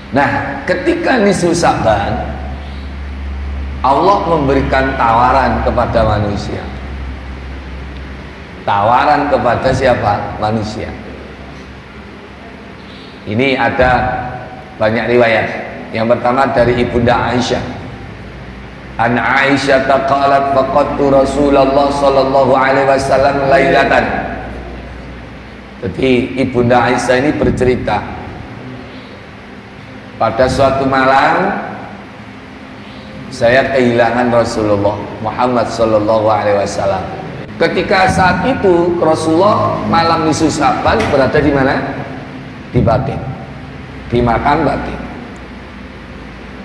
Nah, ketika nisfu Sya'ban, Allah memberikan tawaran kepada manusia. Tawaran kepada siapa? Manusia. Ini ada banyak riwayat. Yang pertama dari Ibunda Aisyah. An Aisyah qalat faqadtu Rasulullah sallallahu alaihi wasallam lailatan. Jadi Ibunda Aisyah ini bercerita, pada suatu malam saya kehilangan Rasulullah Muhammad sallallahu alaihi wasallam. Ketika saat itu Rasulullah malam nisfu Sya'ban berada di mana? Di Baqi', di makam Baqi'.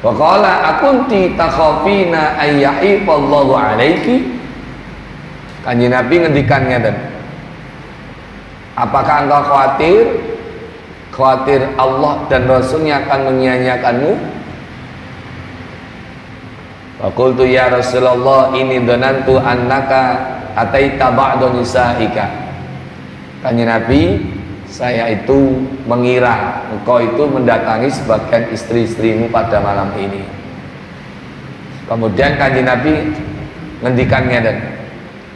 Wa qala akunti takhafina ayyahifallahu alaiki. Kanjeng Nabi ngendikan ngeten, apakah engkau khawatir Allah dan Rasulnya akan menyia-nyiakanmu? Wa qultu ya Rasulullah inni dhanantu annaka ataita ba'da nisa'ika. Kanjeng Nabi, saya itu mengira engkau itu mendatangi sebagian istri-istrimu pada malam ini. Kemudian kanjeng Nabi ngendikan ngeten,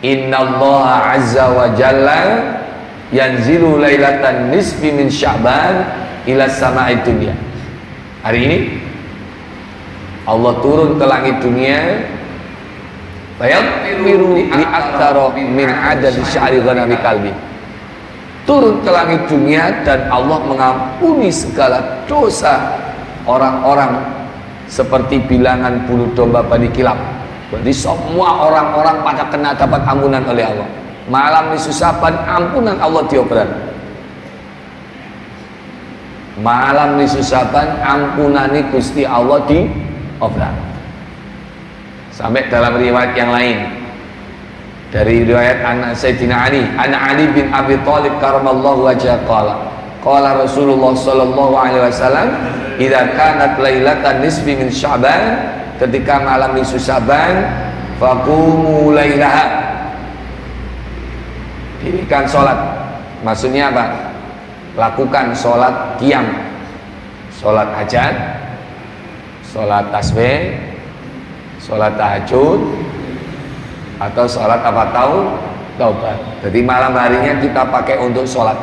innallaha azza wa jalla yanzilu lailatan nisfi min Sya'ban ila sama'id dunya. Hari ini Allah turun ke langit dunia, fayaghfiru li aktsara min adadi sya'ri ghanami kalbi. Turun ke langit dunia dan Allah mengampuni segala dosa orang-orang seperti bilangan bulu domba Bani Kilab. Jadi semua orang-orang pada kena dapat ampunan oleh Allah. Malam nisfu Sya'ban ampunan Allah diobrol. Malam nisfu Sya'ban ampunani Gusti Allah diobrol. Sampai dalam riwayat yang lain, dari riwayat anak Sayyidina Ali, anak Ali bin Abi Thalib karamallahu wajhah qala Rasulullah sallallahu alaihi wasallam idza kanat lailatan nisfi min Sya'ban, ketika malam nisfu Sya'ban faqumu lailaha, dirikan sholat. Maksudnya apa? Lakukan sholat qiyam, sholat hajat, sholat tasbih, sholat tahajud, atau sholat apa taubat. Jadi malam harinya kita pakai untuk sholat,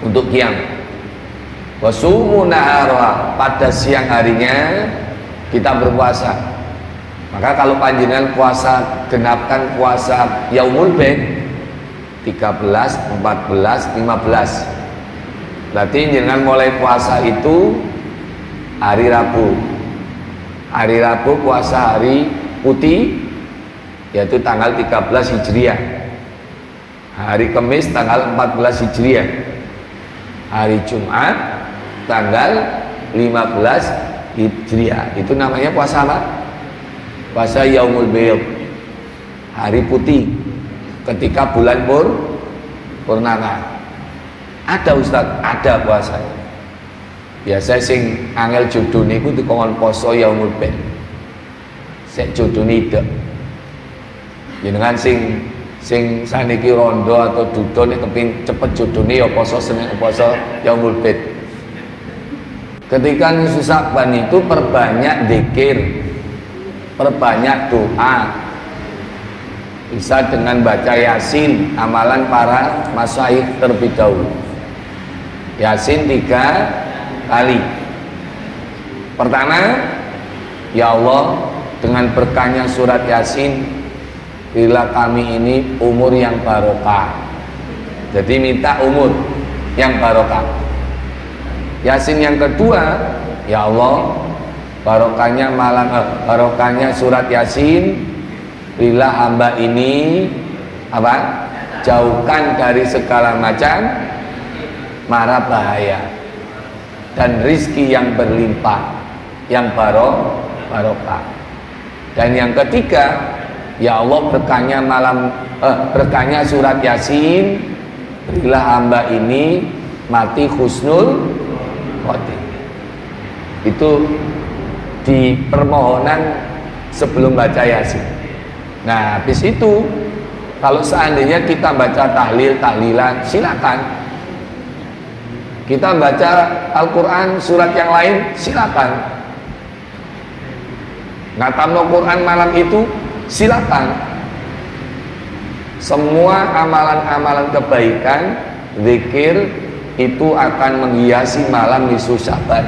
untuk qiyam. Wasumu nahara, pada siang harinya kita berpuasa. Maka kalau panjenengan puasa, genapkan puasa Yaumul Bid 13, 14, 15. Berarti jenengan mulai puasa itu hari Rabu. Hari Rabu puasa hari putih, yaitu tanggal 13 Hijriah. Hari Kamis tanggal 14 Hijriah. Hari Jumat tanggal 15 Hijriah. Itu namanya puasa apa? Puasa Yaumul Bid, hari putih, ketika bulan purnama. Ada Ustaz, ada puasanya. Biasa sing angel judune iku dikon poso Yaumul Bid. Sek judune ide. Jenengan sing saniki rondo atau duduk nek kepin cepet judune ya poso Senin, poso Yaumul Bid. Ketika nisfu Sya'ban itu perbanyak zikir, perbanyak doa. Bisa dengan baca Yasin, amalan para masyayikh terlebih dahulu. Yasin 3 kali. Pertama, ya Allah, dengan berkahnya surat Yasin, bila kami ini umur yang barokah. Jadi minta umur yang barokah. Yasin yang kedua, ya Allah, barokahnya barokahnya surat Yasin, bila hamba ini apa? Jauhkan dari segala macam mara bahaya dan rizki yang berlimpah, yang barokah. Dan yang ketiga, ya Allah, berkahnya surat Yasin, berilah hamba ini mati husnul khotimah. Itu di permohonan sebelum baca Yasin. Nah, habis itu kalau seandainya kita baca tahlilan, silakan Kita baca Al-Quran surat yang lain silakan. Ngatamno Quran malam itu silakan. Semua amalan-amalan kebaikan, zikir itu akan menghiasi malam nisfu Sya'ban.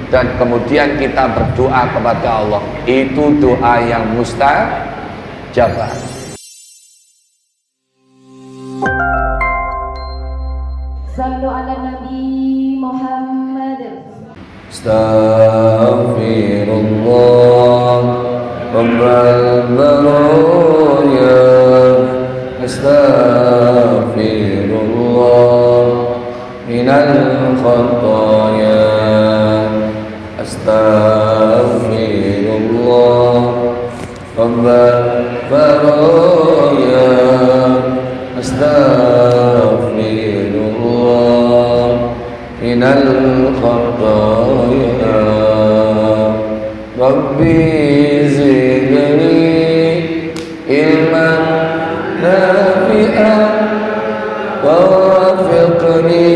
Dan kemudian kita berdoa kepada Allah. Itu doa yang mustajabah. Sallu ala Nabi Muhammad. Astaghfirullah Rabbal baraya. Astaghfirullah minal khataya. Astaghfirullah Rabbal baraya. Astaghfirullah minal khataya. Rabbi zidni ilman nafi'an wa wafiqni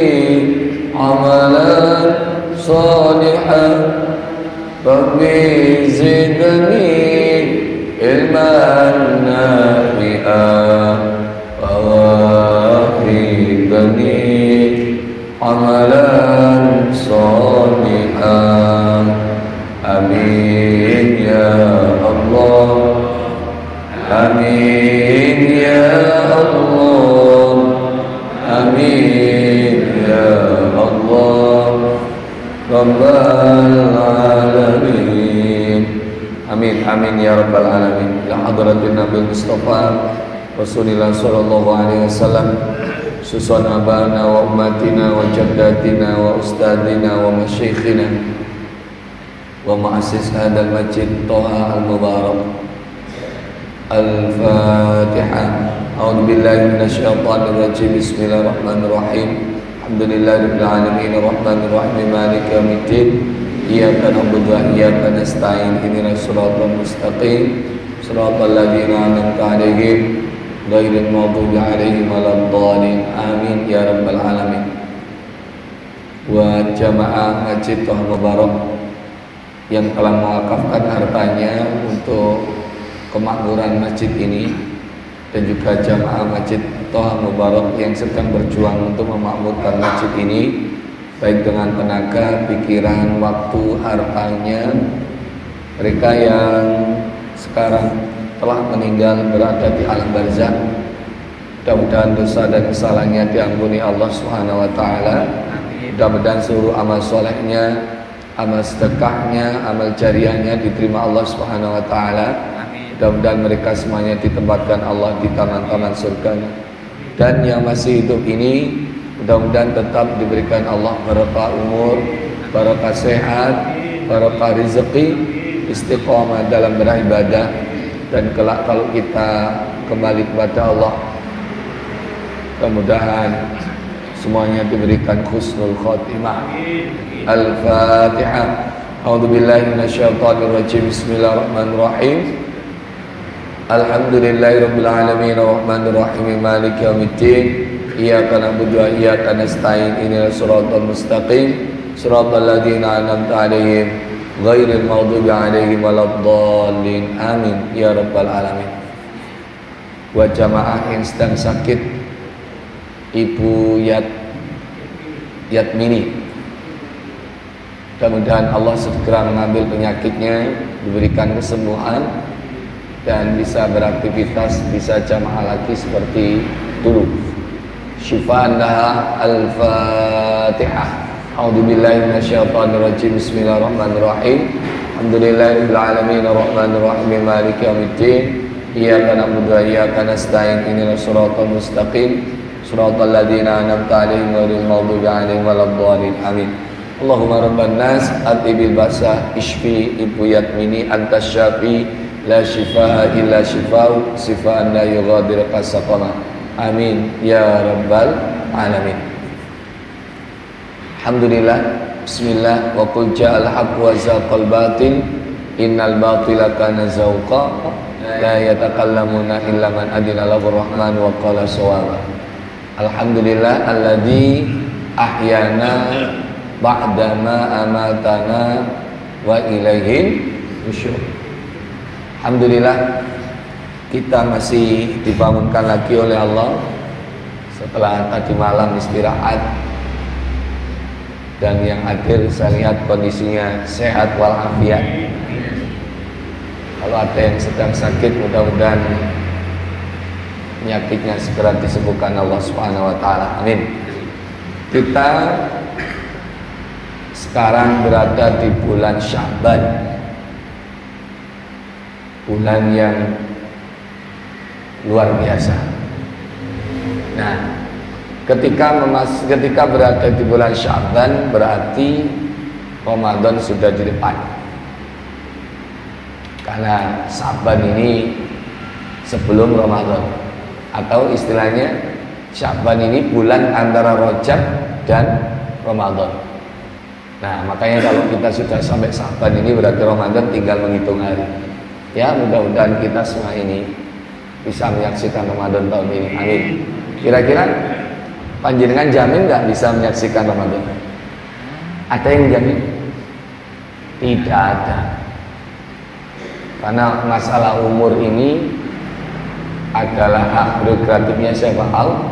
amalan salihan. Rabbi zidni ilman nafi'an wa wafiqni amalan salihan. Amin ya Allah. Amin ya Allah. Amin ya Allah Rabbal alamin. Amin amin ya Rabbal alamin. La hadratin Nabi Mustafa Rasulullah sallallahu alaihi wasallam, susun abana wa ummatina wa jaddatina wa ustadina wa masyikhina wa muassis hadal masjid Toha al-Mubarak. Al-Fatihah. A'udzu billahi minasyaitonir rajim. Bismillahirrahmanirrahim. Alhamdulillahirabbil alamin arrahmanir rahim maliki yaumiddin. Iyyaka na'budu wa iyyaka nasta'in. Ihdinas siratal mustaqim. Siratal ladzina an'amta 'alaihim ghairil maghdubi 'alaihim waladdallin. Amin ya rabbal alamin. Wa jamaah Masjid Toha Mubarak yang telah mewakafkan hartanya untuk kemakmuran masjid ini, dan juga jamaah Masjid Toha Mubarak yang sedang berjuang untuk memakmurkan masjid ini, baik dengan tenaga, pikiran, waktu, hartanya. Mereka yang sekarang telah meninggal berada di alam barzakh, mudah-mudahan dosa dan kesalahannya diampuni Allah Subhanahu wa taala. Mudah-mudahan seluruh amal solehnya, amal sedekahnya, amal jariahnya diterima Allah Subhanahu wa taala. Mudah-mudahan mereka semuanya ditempatkan Allah di taman-taman surga. Dan yang masih hidup ini mudah-mudahan tetap diberikan Allah barokah umur, barokah sehat, barokah rezeki, istiqomah dalam beribadah, dan kelak kalau kita kembali kepada Allah, mudah-mudahan semuanya diberikan husnul khotimah. Al-Fatihah. A'udzubillahi minasyaitonir rajim. Bismillahirrahmanirrahim. Alhamdulillahirabbil alamin arrahmanir rahim maliki yaumiddin. Iyyaka na'budu wa iyyaka nasta'in. Ihdinas siratal mustaqim. Siratal ladzina an'amta 'alaihim ghairil maghdubi 'alaihim waladdallin. Amin ya rabbal alamin. Buat jamaah yang sedang sakit, Ibu Yatmini, mudah-mudahan Allah segera mengambil penyakitnya, diberikan kesembuhan, dan bisa beraktivitas, bisa jamaah lagi seperti dulu. Syifaan laha. Al-Fatihah. A'udzubillahi minasyaitonir rajim. Bismillahirrahmanirrahim. Alhamdulillahirabbil alamin arrahmanir rahim maliki yaumiddin. Iyyaka na'budu wa iyyaka nasta'in. Ihdinas siratal mustaqim. Siratal ladzina an'amta 'alaihim ghairil maghdubi 'alaihim waladdallin. Amin. Allahumma rabban nas atibil ba'sa ishfi Ibu Yatmini antas syafi la shifaa illa shifau shifaan la yughadiru saqama. Amin ya rabbal alamin. Alhamdulillah. Bismillah. Wa qul ja'al haqq wa zaqal batil innal batila kana zauqa la yatakallamuna illa man adina lahu rahman wa qala shawaba. Alhamdulillah alladzi ahyana ba'dama amatana wa ilaihin nusyur. Alhamdulillah kita masih dibangunkan lagi oleh Allah setelah tadi malam istirahat, dan yang hadir saya lihat kondisinya sehat walafiat. Kalau ada yang sedang sakit, mudah-mudahan penyakitnya segera disembuhkan Allah Subhanahu wa taala. Amin. Kita sekarang berada di bulan Sya'ban, bulan yang luar biasa. Nah, ketika berada di bulan Sya'ban berarti Ramadan sudah di depan. Karena Sya'ban ini sebelum Ramadan, atau istilahnya Sya'ban ini bulan antara Rajab dan Ramadan. Nah, makanya kalau kita sudah sampai Sya'ban ini berarti Ramadan tinggal menghitung hari. Ya, mudah-mudahan kita semua ini bisa menyaksikan Ramadan tahun ini. Amin. Kira-kira panjenengan jamin nggak bisa menyaksikan Ramadan? Ada yang jamin? Tidak ada. Karena masalah umur ini adalah hak prerogatifnya siapa? Allah.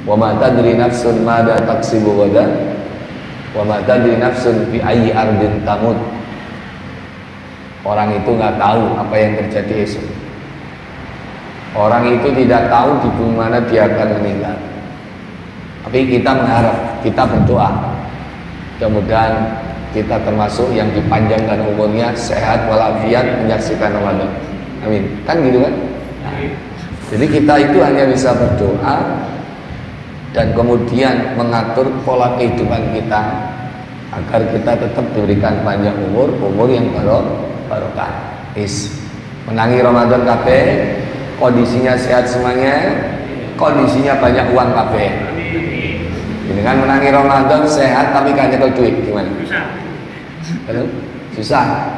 Wa ma tadri nafsun madza taksibu ghadan wa ma tadri nafsun fi ayyi ardin tamut. Orang itu nggak tahu apa yang terjadi esok. Orang itu tidak tahu di bumi mana dia akan meninggal. Tapi kita mengharap, kita berdoa, mudah-mudahan kita termasuk yang dipanjangkan umurnya, sehat walafiat, menyaksikan Ramadan. Amin. Kan gitu kan? Nah, jadi kita itu hanya bisa berdoa dan kemudian mengatur pola kehidupan kita agar kita tetap diberikan panjang umur yang barokah. Menangi Ramadan kabeh, kondisinya sehat semuanya, kondisinya banyak uang kabeh. Ini kan menangi Ramadan sehat tapi kan nyekel duit gimana? Susah.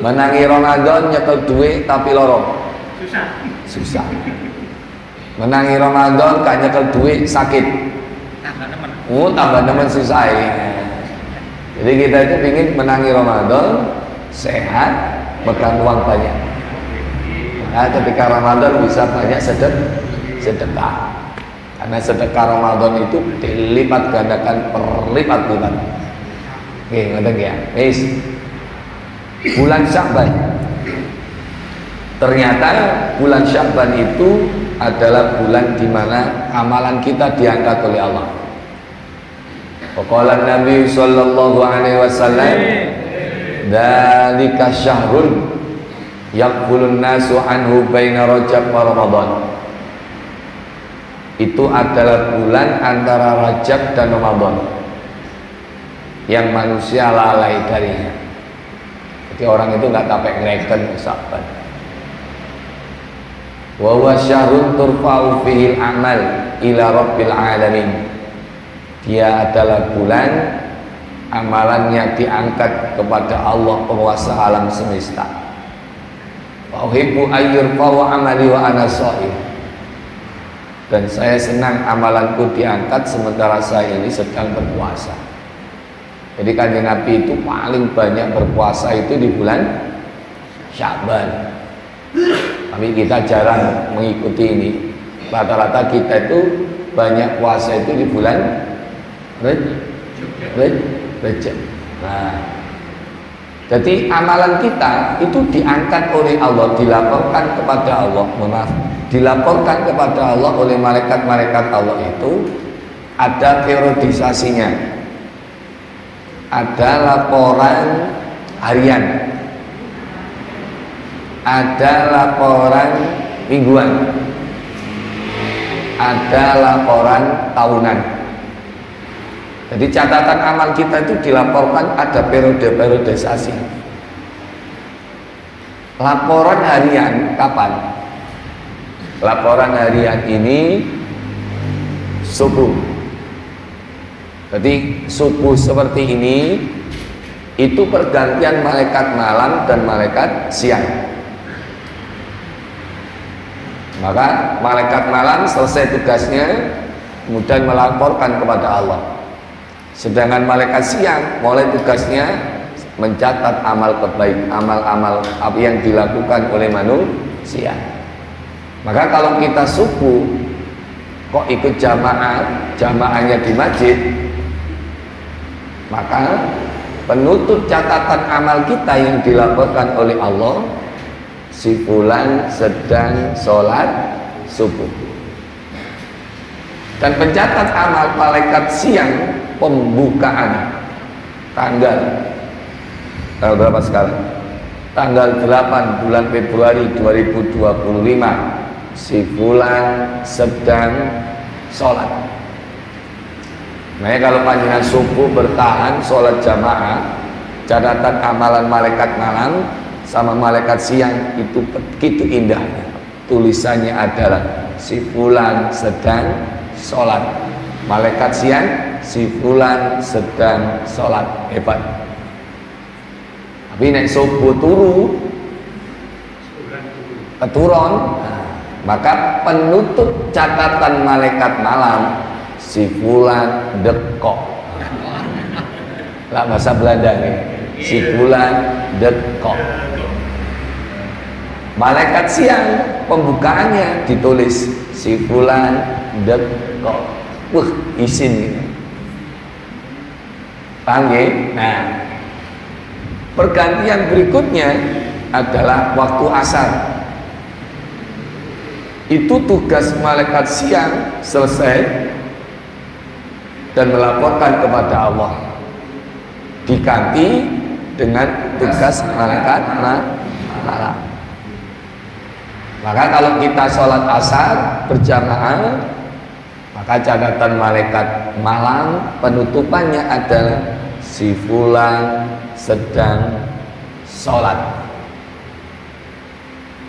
Menangi Ramadan nyekel duit tapi lorong. Susah. Menangi Ramadan kan nyekel duit sakit. Tambah teman susah. Jadi kita itu ingin menangi Ramadan sehat, pegang uang banyak. Nah, ketika Ramadan bisa banyak sedekah. Karena sedekah Ramadan itu dilipat gandakan berlipat-lipat. Oke, ngerti ya? Bulan Sya'ban. Ternyata bulan Sya'ban itu adalah bulan di mana amalan kita diangkat oleh Allah. Qala Nabi sallallahu alaihi wasallam, "Dzalika syahrun yaqbulun nasu anhu baina Rajab wa Ramadan." Itu adalah bulan antara Rajab dan Ramadan yang manusia lalai darinya. Jadi orang itu nggak capek ngereken Sya'ban. Wa huwa syahrun turfa'u fihi al-amal ila rabbil alamin. Dia adalah bulan amalannya diangkat kepada Allah penguasa alam semesta. Wa uhibbu ayyurfa'u amali wa ana sha'im. Dan saya senang amalanku diangkat sementara saya ini sedang berpuasa. Jadi Kanjeng Nabi itu paling banyak berpuasa itu di bulan Sya'ban. Tapi kita jarang mengikuti ini. Rata-rata kita itu banyak puasa itu di bulan Rajab. Nah, jadi amalan kita itu diangkat oleh Allah, dilaporkan kepada Allah. Dilaporkan kepada Allah oleh malaikat-malaikat Allah itu ada periodisasinya. Ada laporan harian, ada laporan mingguan, ada laporan tahunan. Jadi catatan amal kita itu dilaporkan ada periodisasi. Laporan harian kapan? Laporan harian ini subuh. Jadi subuh seperti ini itu pergantian malaikat malam dan malaikat siang. Maka malaikat malam selesai tugasnya kemudian melaporkan kepada Allah. Sedangkan malaikat siang mulai tugasnya mencatat amal kebaik, amal-amal apa yang dilakukan oleh manusia. Maka kalau kita subuh kok ikut jamaahnya di masjid, maka penutup catatan amal kita yang dilaporkan oleh Allah, si fulan sedang sholat subuh. Dan pencatat amal malaikat siang pembukaan tanggal berapa sekarang? Tanggal 8 bulan Februari 2025, si fulan sedang sholat. Makanya kalau panjenengan subuh bertahan sholat jamaah, catatan amalan malaikat malam sama malaikat siang itu begitu indahnya. Tulisannya adalah si fulan sedang sholat. Malaikat siang, si fulan sedang sholat. Hebat. Tapi nek subuh turu keturun, maka penutup catatan malaikat malam, si fulan dekok. Lah bahasa Belanda nih, si fulan dekok. Malaikat siang pembukaannya ditulis si fulan dekok. Wah, isin ini. Paham ya? Nah, pergantian berikutnya adalah waktu asar. Itu tugas malaikat siang selesai dan melaporkan kepada Allah, diganti dengan tugas malaikat malam. Maka kalau kita sholat asar berjamaah, maka catatan malaikat malam penutupannya adalah si fulan sedang sholat.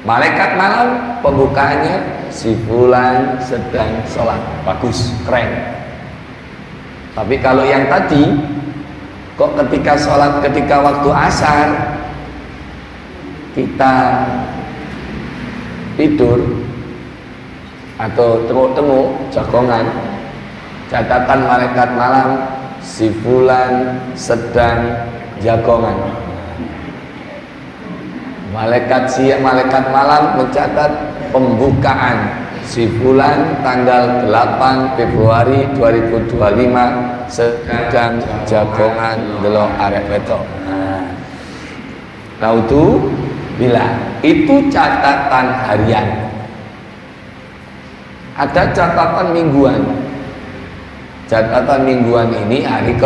Malaikat malam pembukaannya si fulan sedang sholat. Bagus, keren. Tapi kalau yang tadi, kok ketika sholat, ketika waktu asar kita tidur atau temu jagongan, catatan malaikat malam si fulan sedang jagongan. Malaikat siang, malaikat malam mencatat pembukaan si fulan tanggal 8 Februari 2025 sedang jagongan delok arek wedok. Nah, itu bila itu catatan harian. Ada catatan mingguan. Catatan mingguan ini hari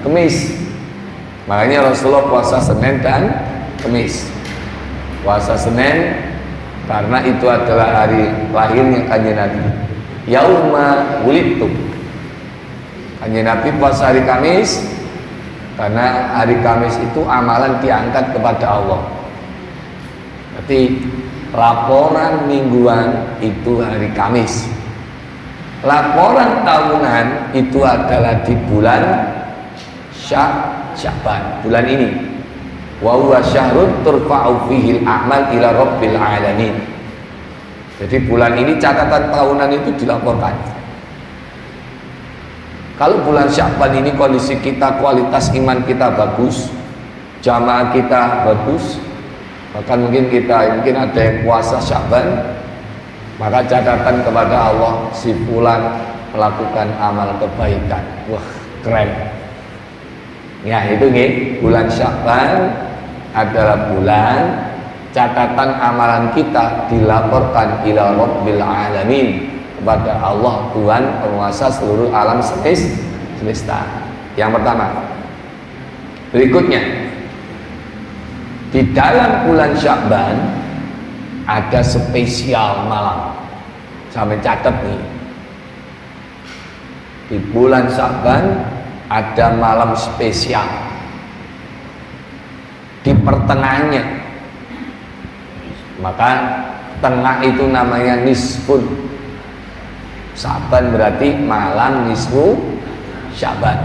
Kamis. Makanya Rasulullah puasa Senin dan Kamis. Puasa Senin karena itu adalah hari lahirnya Kanjeng Nabi. Yauma wulidtu. Kanjeng Nabi puasa hari Kamis karena hari Kamis itu amalan diangkat kepada Allah. Berarti laporan mingguan itu hari Kamis. Laporan tahunan itu adalah di bulan Sya'ban, bulan ini. Wa huwa syahrun turfa'u fihi al-a'mal ila rabbil alamin. Jadi bulan ini catatan tahunan itu dilaporkan. Kalau bulan Sya'ban ini kondisi kita, kualitas iman kita bagus, jamaah kita bagus, bahkan mungkin ada yang puasa Sya'ban, maka catatan kepada Allah si fulan melakukan amal kebaikan. Wah, keren. Ya, itu nih, bulan Sya'ban adalah bulan catatan amalan kita dilaporkan ila rabbil alamin, kepada Allah Tuhan penguasa seluruh alam semesta. Yang pertama. Berikutnya, di dalam bulan Sya'ban ada spesial malam. Sampai catat nih. Di bulan Sya'ban ada malam spesial. Di pertengahannya, maka tengah itu namanya nisfun. Sya'ban berarti malam nisfu Sya'ban.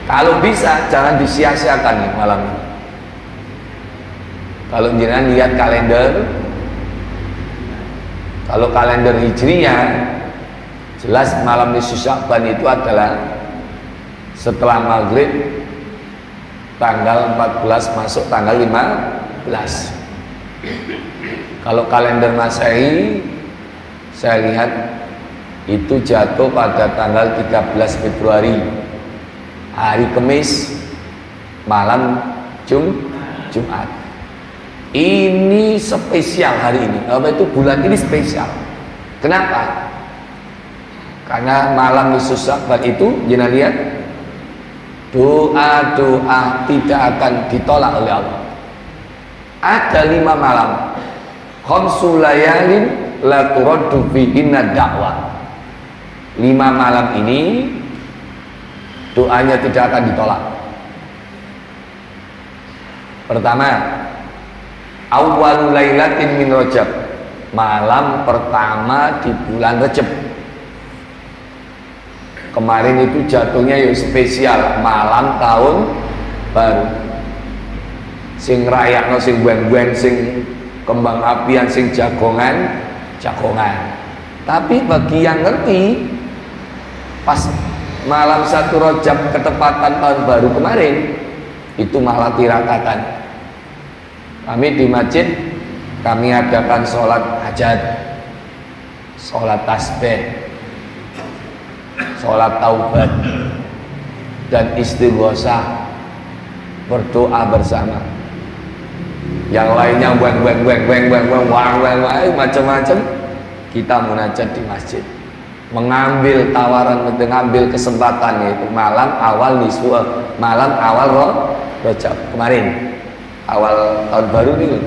Kalau bisa jangan disia-siakan nih malam ini. Kalau jenengan lihat kalender Kalau kalender Hijriah jelas malam nisfu Sya'ban itu adalah setelah maghrib tanggal 14 masuk tanggal 15. Kalau kalender Masehi saya lihat itu jatuh pada tanggal 13 Februari, hari Kamis, malam Jumat. Ini spesial hari ini. Apa itu, bulan ini spesial. Kenapa? Karena malam nisfu Sya'ban itu jangan lihat, doa-doa tidak akan ditolak oleh Allah. Ada 5 malam, khamsu layalin la turaddu fihinna da'wah. 5 malam ini doanya tidak akan ditolak. Pertama, awwal lailatin min Rajab, malam pertama di bulan Rajab. Kemarin itu jatuhnya yang spesial, malam tahun baru. Sing rayakno, sing bueng-bueng, sing kembang apian, sing jagongan. Tapi bagi yang ngerti, pas malam 1 Rajab ketepatan tahun baru kemarin, itu malah tirakatan. Kami di masjid, kami adakan sholat hajat, sholat tasbih, sholat taubat, dan istighosah, berdoa bersama. Yang lainnya macam-macam, kita munajat di masjid, mengambil tawaran, mengambil kesempatan, yaitu malam awal Rajab kemarin, awal tahun baru ini.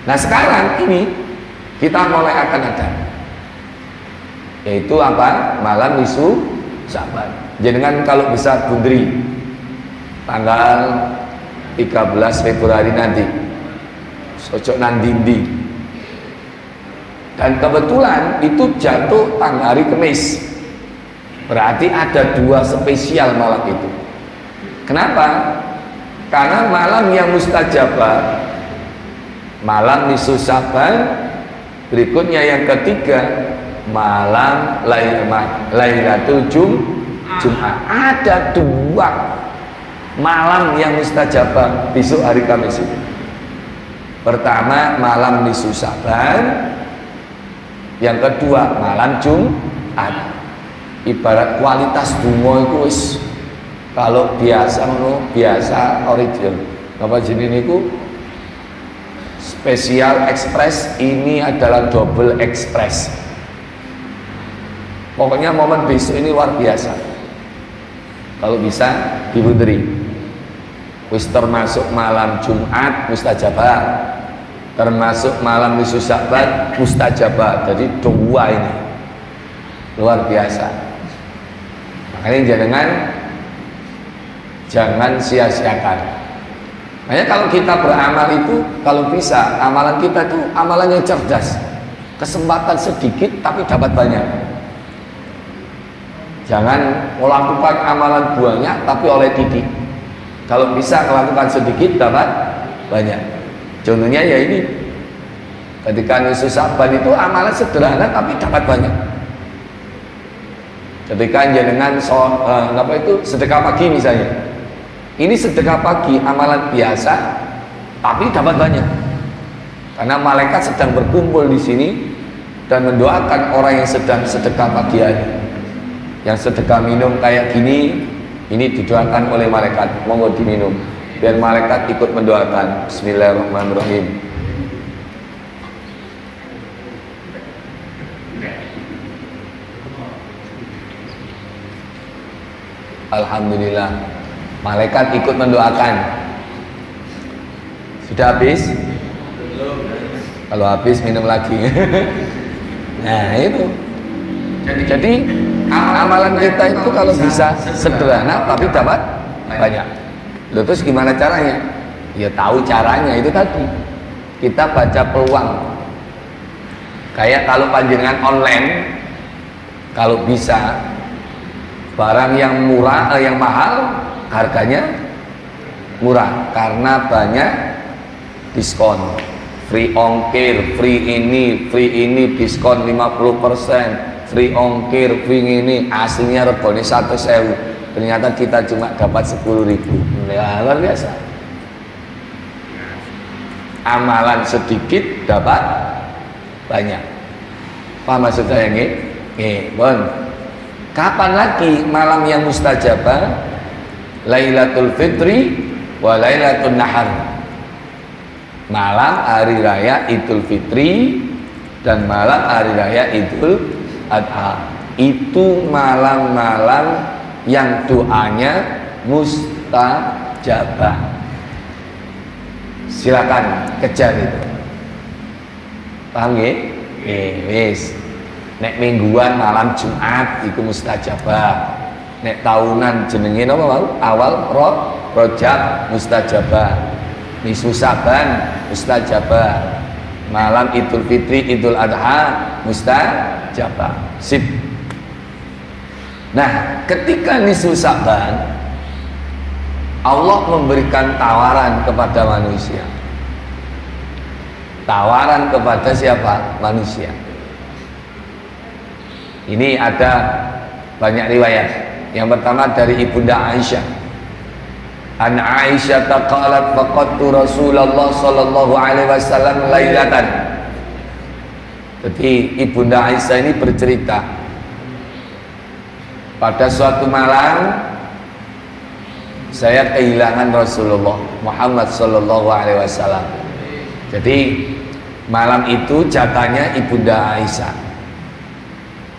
Nah sekarang ini kita mulai akan ada, yaitu apa? Malam nisfu Sya'ban. Jenengan kalau bisa gundri tanggal 13 Februari nanti, sojok nandindi. Dan kebetulan itu jatuh tanggal hari Kamis, berarti ada 2 spesial malam itu. Kenapa? Karena malam yang mustajabah, malam nisfu Sya'ban. Berikutnya yang ketiga, malam Lailatul Jumat. Ada 2 malam yang mustajabah besok hari Kamis itu. Pertama malam nisfu Sya'ban, yang kedua malam Jumat. Ibarat kualitas bunga itu wis, kalau biasa original, apa jenis niku spesial ekspres, ini adalah double ekspres. Pokoknya momen besok ini luar biasa. Kalau bisa dibunderi, wis termasuk malam Jumat mustajabah, termasuk malam nisfu Sya'ban mustajabah. Jadi 2 ini luar biasa. Makanya jangan sia-siakan. Makanya kalau kita beramal itu, kalau bisa amalan kita itu amalan yang cerdas, kesempatan sedikit tapi dapat banyak. Jangan melakukan amalan banyak tapi oleh titik. Kalau bisa melakukan sedikit dapat banyak. Contohnya ya ini, ketika nisfu Sya'ban itu amalan sederhana tapi dapat banyak. Ketika jenengan sedekah pagi misalnya, ini sedekah pagi amalan biasa tapi dapat banyak, karena malaikat sedang berkumpul di sini dan mendoakan orang yang sedang sedekah pagi hari. Yang sedekah minum kayak gini, ini didoakan oleh malaikat, monggo diminum, biar malaikat ikut mendoakan. Bismillahirrahmanirrahim. Alhamdulillah, malaikat ikut mendoakan. Sudah habis? Kalau habis minum lagi. Nah itu. Jadi amalan kita itu kalau bisa sederhana tapi dapat banyak. Lalu terus gimana caranya? Ya tahu caranya itu tadi. Kita baca peluang. Kayak kalau panjenengan online, kalau bisa barang yang murah, yang mahal, harganya murah karena banyak diskon, free ongkir, free ini, diskon 50%, free ongkir, free ini, aslinya regane 100.000. Ternyata kita cuma dapat 10.000. Ya, luar biasa. Amalan sedikit dapat banyak. Paham maksud saya nggih? Bon. Kapan lagi malam yang mustajabah? Lailatul Fitri wa Lailatul Nahar. Malam hari raya Idul Fitri dan malam hari raya Idul Adha. Itu malam-malam yang doanya mustajabah. Silakan kejar itu. Paham nggih? Wis. Nek mingguan malam Jumat iku mustajabah. Nek tahunan jenenge napa mau? Awal Rajab mustajabah. Nisfu Saban mustajabah. Malam Idul Fitri, Idul Adha mustajabah. Sip. Nah, ketika nisfu Saban Allah memberikan tawaran kepada manusia. Tawaran kepada siapa? Manusia. Ini ada banyak riwayat. Yang pertama dari Ibunda Aisyah. An Aisyah qalat faqadtu Rasulullah sallallahu alaihi wasallam lailatan. Jadi Ibunda Aisyah ini bercerita, pada suatu malam saya kehilangan Rasulullah Muhammad sallallahu alaihi wasallam. Jadi malam itu jatahnya Ibunda Aisyah.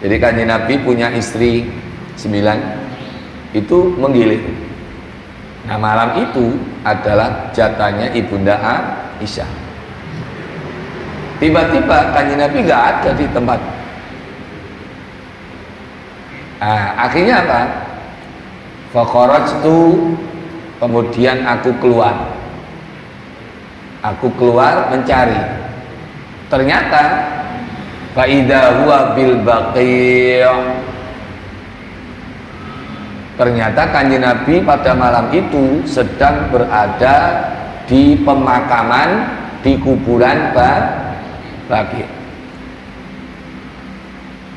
Jadi Kanjeng Nabi punya istri 9, itu menggiling. Nah malam itu adalah jatahnya Ibunda Aisyah. Tiba-tiba Kanjeng Nabi nggak ada di tempat. Nah, akhirnya apa? Fakharajtu, kemudian aku keluar. Aku keluar mencari. Ternyata faida huwa bil baqi'. Ternyata Kanjeng Nabi pada malam itu sedang berada di pemakaman, di kuburan Baqi'.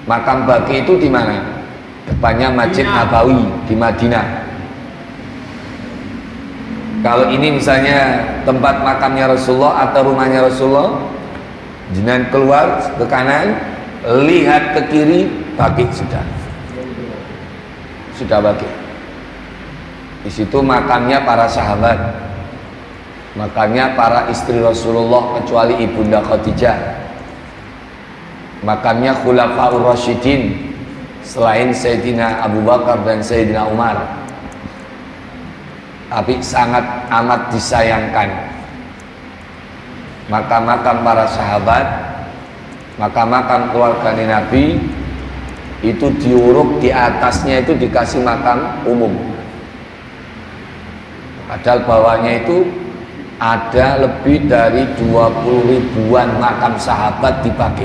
Makam Baqi' itu di mana? Depannya Masjid Nabawi di Madinah. Kalau ini misalnya tempat makamnya Rasulullah atau rumahnya Rasulullah, jenengan keluar ke kanan, lihat ke kiri, Baqi' sudah Baqi'. Di situ makamnya para sahabat, makamnya para istri Rasulullah kecuali Ibunda Khadijah, makamnya Khulafaur Rasyidin selain Sayyidina Abu Bakar dan Sayyidina Umar. Tapi sangat amat disayangkan makam-makam para sahabat, makam-makam keluarga Nabi itu diuruk, di atasnya itu dikasih makam umum. Padahal bawahnya itu ada lebih dari 20 ribuan makam sahabat dibagi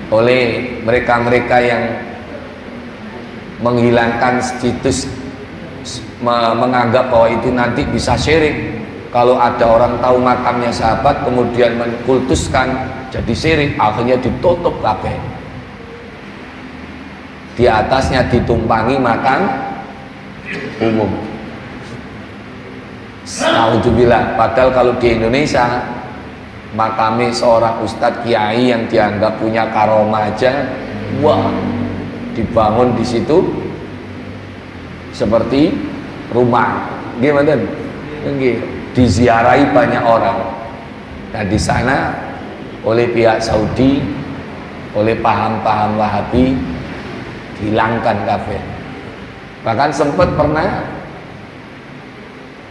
oleh mereka-mereka yang menghilangkan status, menganggap bahwa itu nanti bisa syirik. Kalau ada orang tahu makamnya sahabat kemudian mengkultuskan jadi syirik, akhirnya ditutup kabeh. Di atasnya ditumpangi makam umum. Naudzubillah. Padahal kalau di Indonesia makamnya seorang ustadz kiai yang dianggap punya karomah aja, wah, dibangun di situ seperti rumah. Gimana? Diziarahi banyak orang. Nah di sana oleh pihak Saudi, oleh paham-paham Wahabi dihilangkan kafir. Bahkan sempat pernah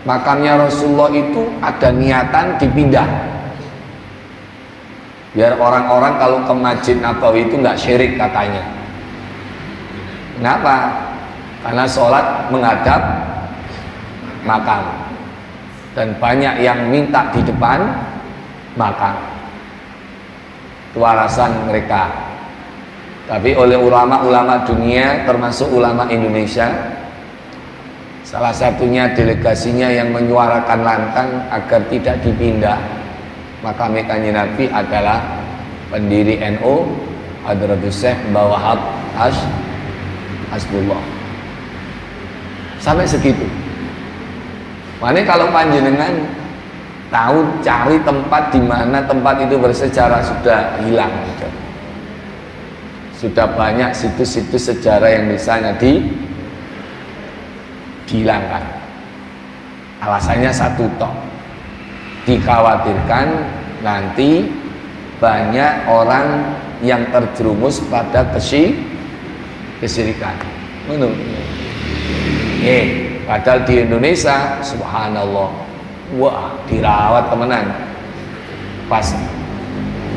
makamnya Rasulullah itu ada niatan dipindah, biar orang-orang kalau ke Masjid Nabawi itu nggak syirik katanya. Kenapa? Karena sholat menghadap makam dan banyak yang minta di depan makam. Itu alasan mereka. Tapi oleh ulama-ulama dunia termasuk ulama Indonesia Salah satunya delegasinya yang menyuarakan lantang agar tidak dipindah makam Kanjeng Nabi adalah pendiri NU Hadratus Syekh Mbah Wahab Hasbullah. Sampai segitu. Makanya kalau panjenengan tahu cari tempat di mana tempat itu bersejarah sudah hilang. Sudah banyak situs-situs sejarah yang misalnya dihilangkan. Alasannya satu tok, dikhawatirkan nanti banyak orang yang terjerumus pada kesyirikan. Menurut padahal di Indonesia subhanallah, wah dirawat temenan, pas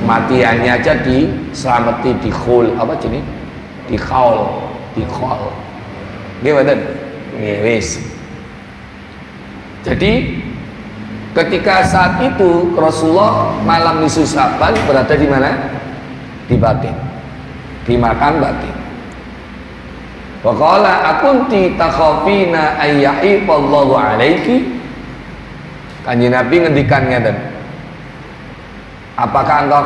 matiannya aja diselamati di khul apa jenis di khaul gimana wis. Jadi ketika saat itu Rasulullah malam nisfu Sa'ban berada di mana? Di Baqi', di makam Baqi'. Wa qala akunti takhafina ay yahifallahu alaiki. Kanjeng Nabi ngendikan ngeten, apakah engkau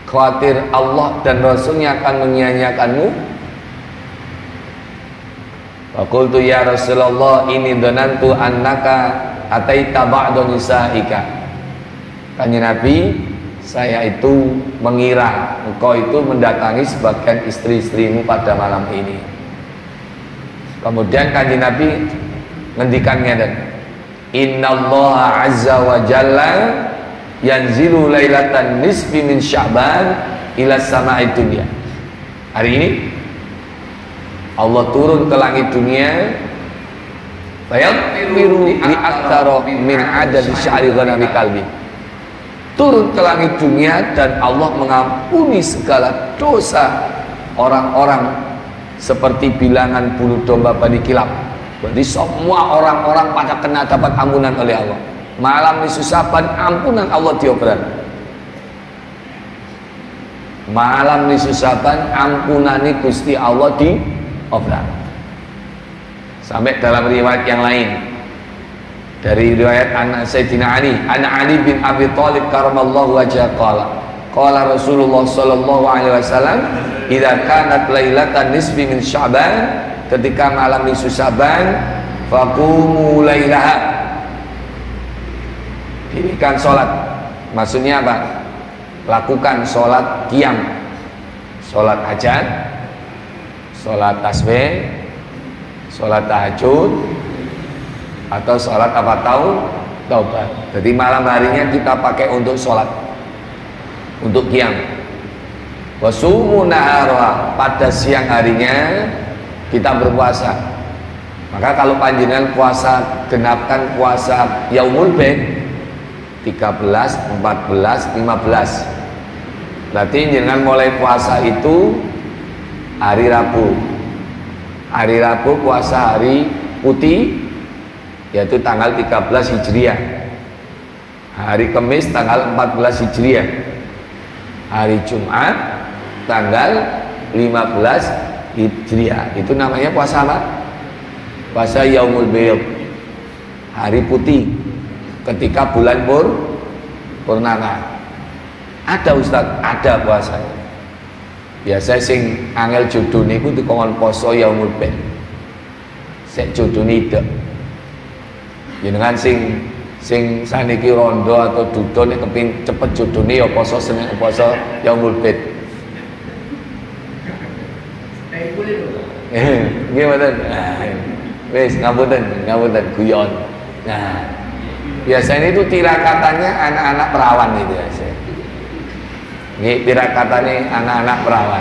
khawatir Allah dan Rasulnya akan menyia-nyiakanmu? Wa qultu ya Rasulullah ini dhanantu annaka ataita ba'da nisa'ika. Kanjeng Nabi, saya itu mengira engkau itu mendatangi sebagian istri-istrimu pada malam ini. Kemudian Kanjeng Nabi ngendikan ngeten, innallaha azza wa jalla yanzilu lailatan nisfi min Sya'ban ila sama'id dunya. Hari ini Allah turun ke langit dunia, fayaghfiru li aktsara min adadi sya'ri ghanami kalbi. Turun ke langit dunia dan Allah mengampuni segala dosa orang-orang seperti bilangan bulu domba Bani Kilab. Berarti semua orang-orang pada kena dapat ampunan oleh Allah. Malam nisfu Sa'ban ampunan Allah diobrol. Malam nisfu Sa'ban ampunani Gusti Allah diobrol. Sampai dalam riwayat yang lain, dari riwayat anak Sayyidina Ali, anak Ali bin Abi Thalib karamallahu wajhah qala Rasulullah sallallahu alaihi wasallam idza kanat lailatan nisfi min Sya'ban, ketika malam nisfu Sya'ban faqumu lailaha, dirikan sholat. Maksudnya apa? Lakukan sholat qiyam, sholat hajat, sholat tasbih, sholat tahajud, atau sholat apa taubat. Jadi malam harinya kita pakai untuk sholat, untuk qiyam. Wasumu nahara, pada siang harinya kita berpuasa. Maka kalau panjenengan puasa, genapkan puasa Yaumul Bid 13, 14, 15. Berarti jangan mulai puasa itu hari Rabu. Hari Rabu puasa hari putih, yaitu tanggal 13 Hijriah. Hari Kamis tanggal 14 Hijriah. Hari Jumat tanggal 15 Hijriah. Itu namanya puasa apa? Puasa Yaumul Bid, hari putih, ketika bulan purnama. Ada Ustaz, ada puasanya. Biasa sing angel jodoh niku dikon poso Yaumul Bid. Sek jodoh nidek. Jenengan sing saniki rondo atau dudo nek kepin cepet jodone ya poso Senin, poso Yaumul Bid. Nggih mboten. Wis ngapunten guyon. Nah, biasanya itu tirakatannya anak-anak perawan itu ya. Nggih, tirakatannya anak-anak perawan.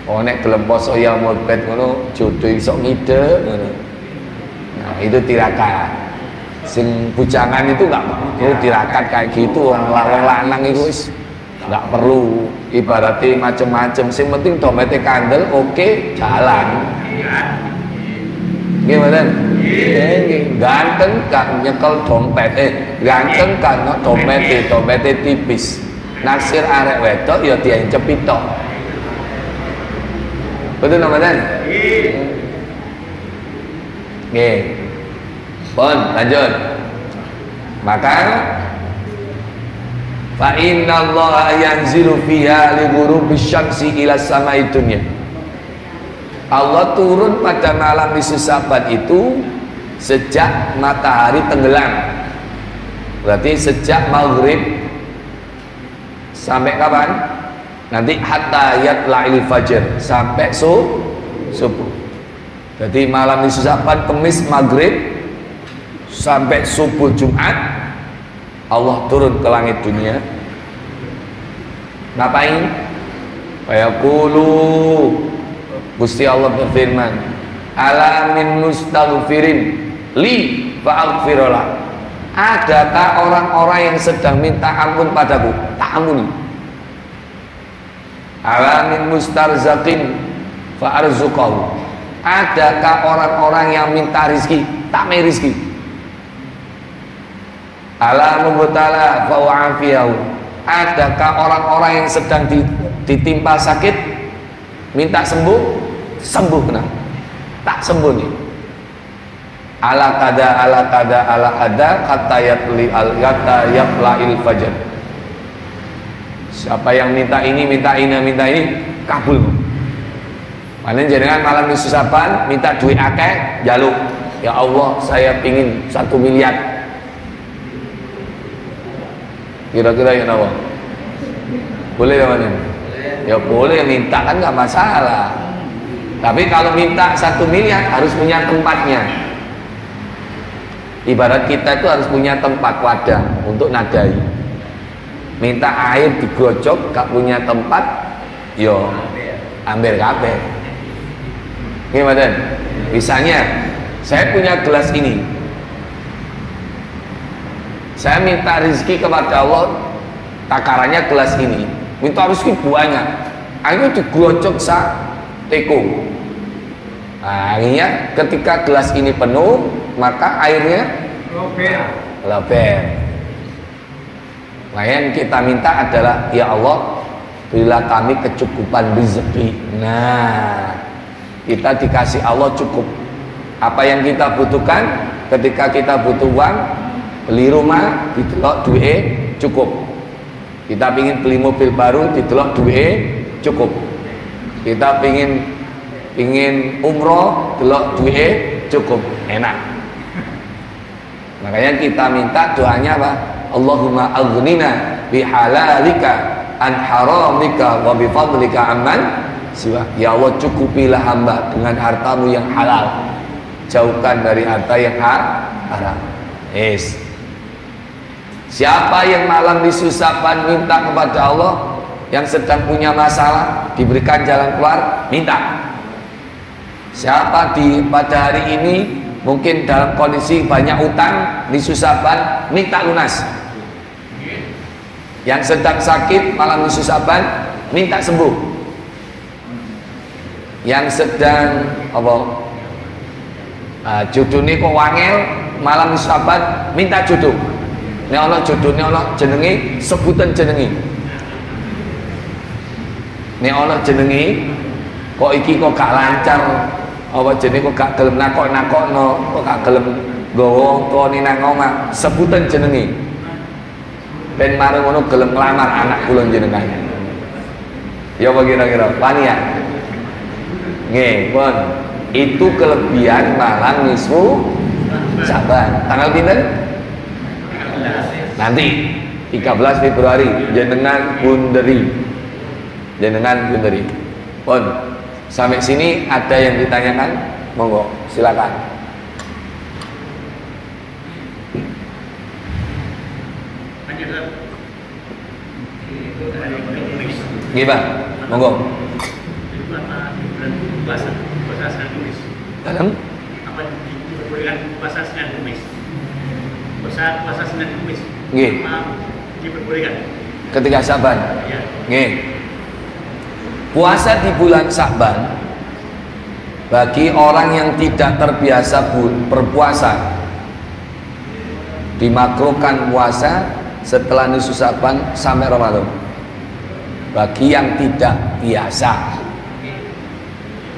Oh nek gelem poso Yaumul Bid ngono jodoh iso ngide ngono. Nah, itu tirakat. Sing bujangan itu enggak perlu tirakat kayak gitu, wong lanang itu wis enggak perlu ibaratnya macem-macem. Sing penting domete kandel, oke, jalan. Gimana? Ganteng kan nyekel dompet, ganteng kan dompet tipis. Naksir arek wedok ya diancep tok. Betul namanya? Nggih. Pun lanjut. Maka fa innallaha yanzilu fiha li ghurubi syamsi ila samai dunya. Allah turun pada malam nisfu Sa'ban itu sejak matahari tenggelam. Berarti sejak maghrib sampai kapan? Nanti hatta yatla'il fajr, sampai subuh. Jadi malam nisfu Sa'ban, Kamis, maghrib sampai subuh Jumat Allah turun ke langit dunia. Ngapain? Fayaqulu, Gusti Allah berfirman, ala min mustaghfirin li fa'aghfirullah. Adakah orang-orang yang sedang minta ampun padaku, tak ampuni. Ala min mustarzaqin fa'arzuqahu. Adakah orang-orang yang minta rizki, tak mai rizki. Ala mubtala fa'afiyahu. Adakah orang-orang yang sedang ditimpa sakit minta sembuh, sembuh kena, tak sembuh nih. Ala kada ala ada kata yatla'il fajr. Siapa yang minta ini kabul. Paling jenengan malam nisfu Sa'ban minta duit akeh, jaluk, ya Allah saya pingin 1 miliar. Kira-kira ya Allah, boleh ya mana? Ya boleh, minta kan nggak masalah. Tapi kalau minta 1 miliar harus punya tempatnya. Ibarat kita itu harus punya tempat wadah untuk nadai. Minta air digocok, gak punya tempat, yo ambil kabeh. Gimana? Misalnya saya punya gelas ini, saya minta rezeki kepada Allah, takarannya gelas ini, minta rezeki banyak, akhirnya digocok sak teko. Nah, akhirnya ketika gelas ini penuh, maka airnya lober. Nah, yang kita minta adalah, ya Allah, berilah kami kecukupan rezeki. Nah, kita dikasih Allah cukup. Apa yang kita butuhkan, ketika kita butuh uang, beli rumah, didelok duit cukup. Kita ingin beli mobil baru, didelok duit cukup. Kita ingin umroh, delok duit cukup, enak. Makanya kita minta doanya apa? Allahumma aghnina bihalalika an haramika wa bifadlika amman siwa. Ya Allah, cukupilah hamba dengan hartamu yang halal, jauhkan dari harta yang haram. Yes. Siapa yang malam nisfu Sa'ban minta kepada Allah, yang sedang punya masalah, diberikan jalan keluar, minta. Siapa pada hari ini mungkin dalam kondisi banyak utang, nisfu Sa'ban, minta lunas. Yang sedang sakit malam nisfu Sa'ban, minta sembuh. Yang sedang judulnya kok wangel, malam nisfu Sa'ban, minta jodoh. Nek ana jodoh, nek ana jenenge, sebutan jenenge. Nek ana jenenge, kok iki kok gak lancar, apa jenenge kok gak gelem nakok-nakokno, kok gak gelem nggawa kene nang omah, sebutan jenenge. Ben mareng ngono gelem nglamar anak kula jenengan. Ya apa kira-kira? Wani ya? Nggih, pun. Itu kelebihan malam nisfu Sa'ban. Tanggal pinten? Nanti 13 Februari jenengan bunderi. Pun sampai sini ada yang ditanyakan? Monggo, silakan. Gimana? Monggo. Dalam? Apa diperbolehkan puasa Senin Kamis? Puasa Senin Kamis. Nggih. Diperbolehkan. Ketika Sa'ban. Iya. Nggih. Puasa di bulan Sa'ban bagi orang yang tidak terbiasa berpuasa, dimakruhkan puasa setelah nisfu Sa'ban sampai Ramadan. Bagi yang tidak biasa.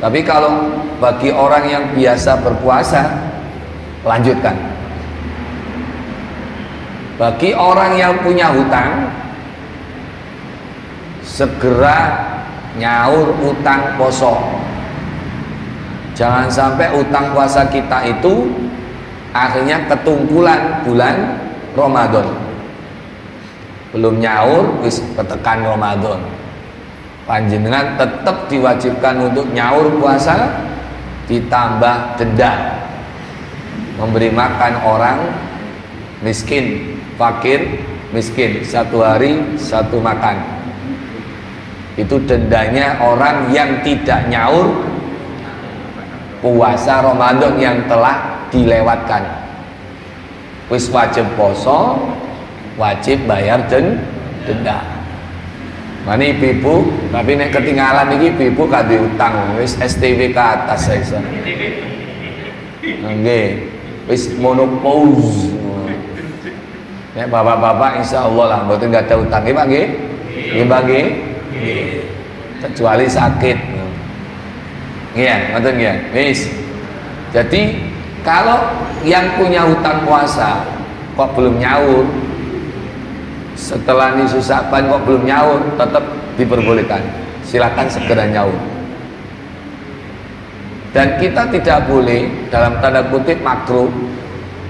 Tapi kalau bagi orang yang biasa berpuasa, Lanjutkan. Bagi orang yang punya hutang, segera nyaur utang poso. Jangan sampai utang puasa kita itu akhirnya ketumpulan bulan Ramadan. Belum nyaur wis ketekan Ramadan. Panjenengan tetap diwajibkan untuk nyaur puasa ditambah denda. Memberi makan orang miskin, fakir, miskin, 1 hari 1 makan. Itu dendanya orang yang tidak nyaur puasa Ramadan yang telah dilewatkan. Wis wajib poso, wajib bayar denda. Mani ibu, tapi nek ketinggalan iki ibu kadhe utang, wis STW ke atas saja. Nggih, wis monopause. Nek bapak-bapak insyaallah lah mboten enggak ada utang nggih Pak nggih. Nggih Pak nggih. Kecuali sakit. Iya, ngoten nggih. Wis. Jadi kalau yang punya hutang puasa kok belum nyaur, setelah nisu Sa'ban kok belum nyaur, tetap diperbolehkan. Silakan segera nyaur. Dan kita tidak boleh dalam tanda kutip makruh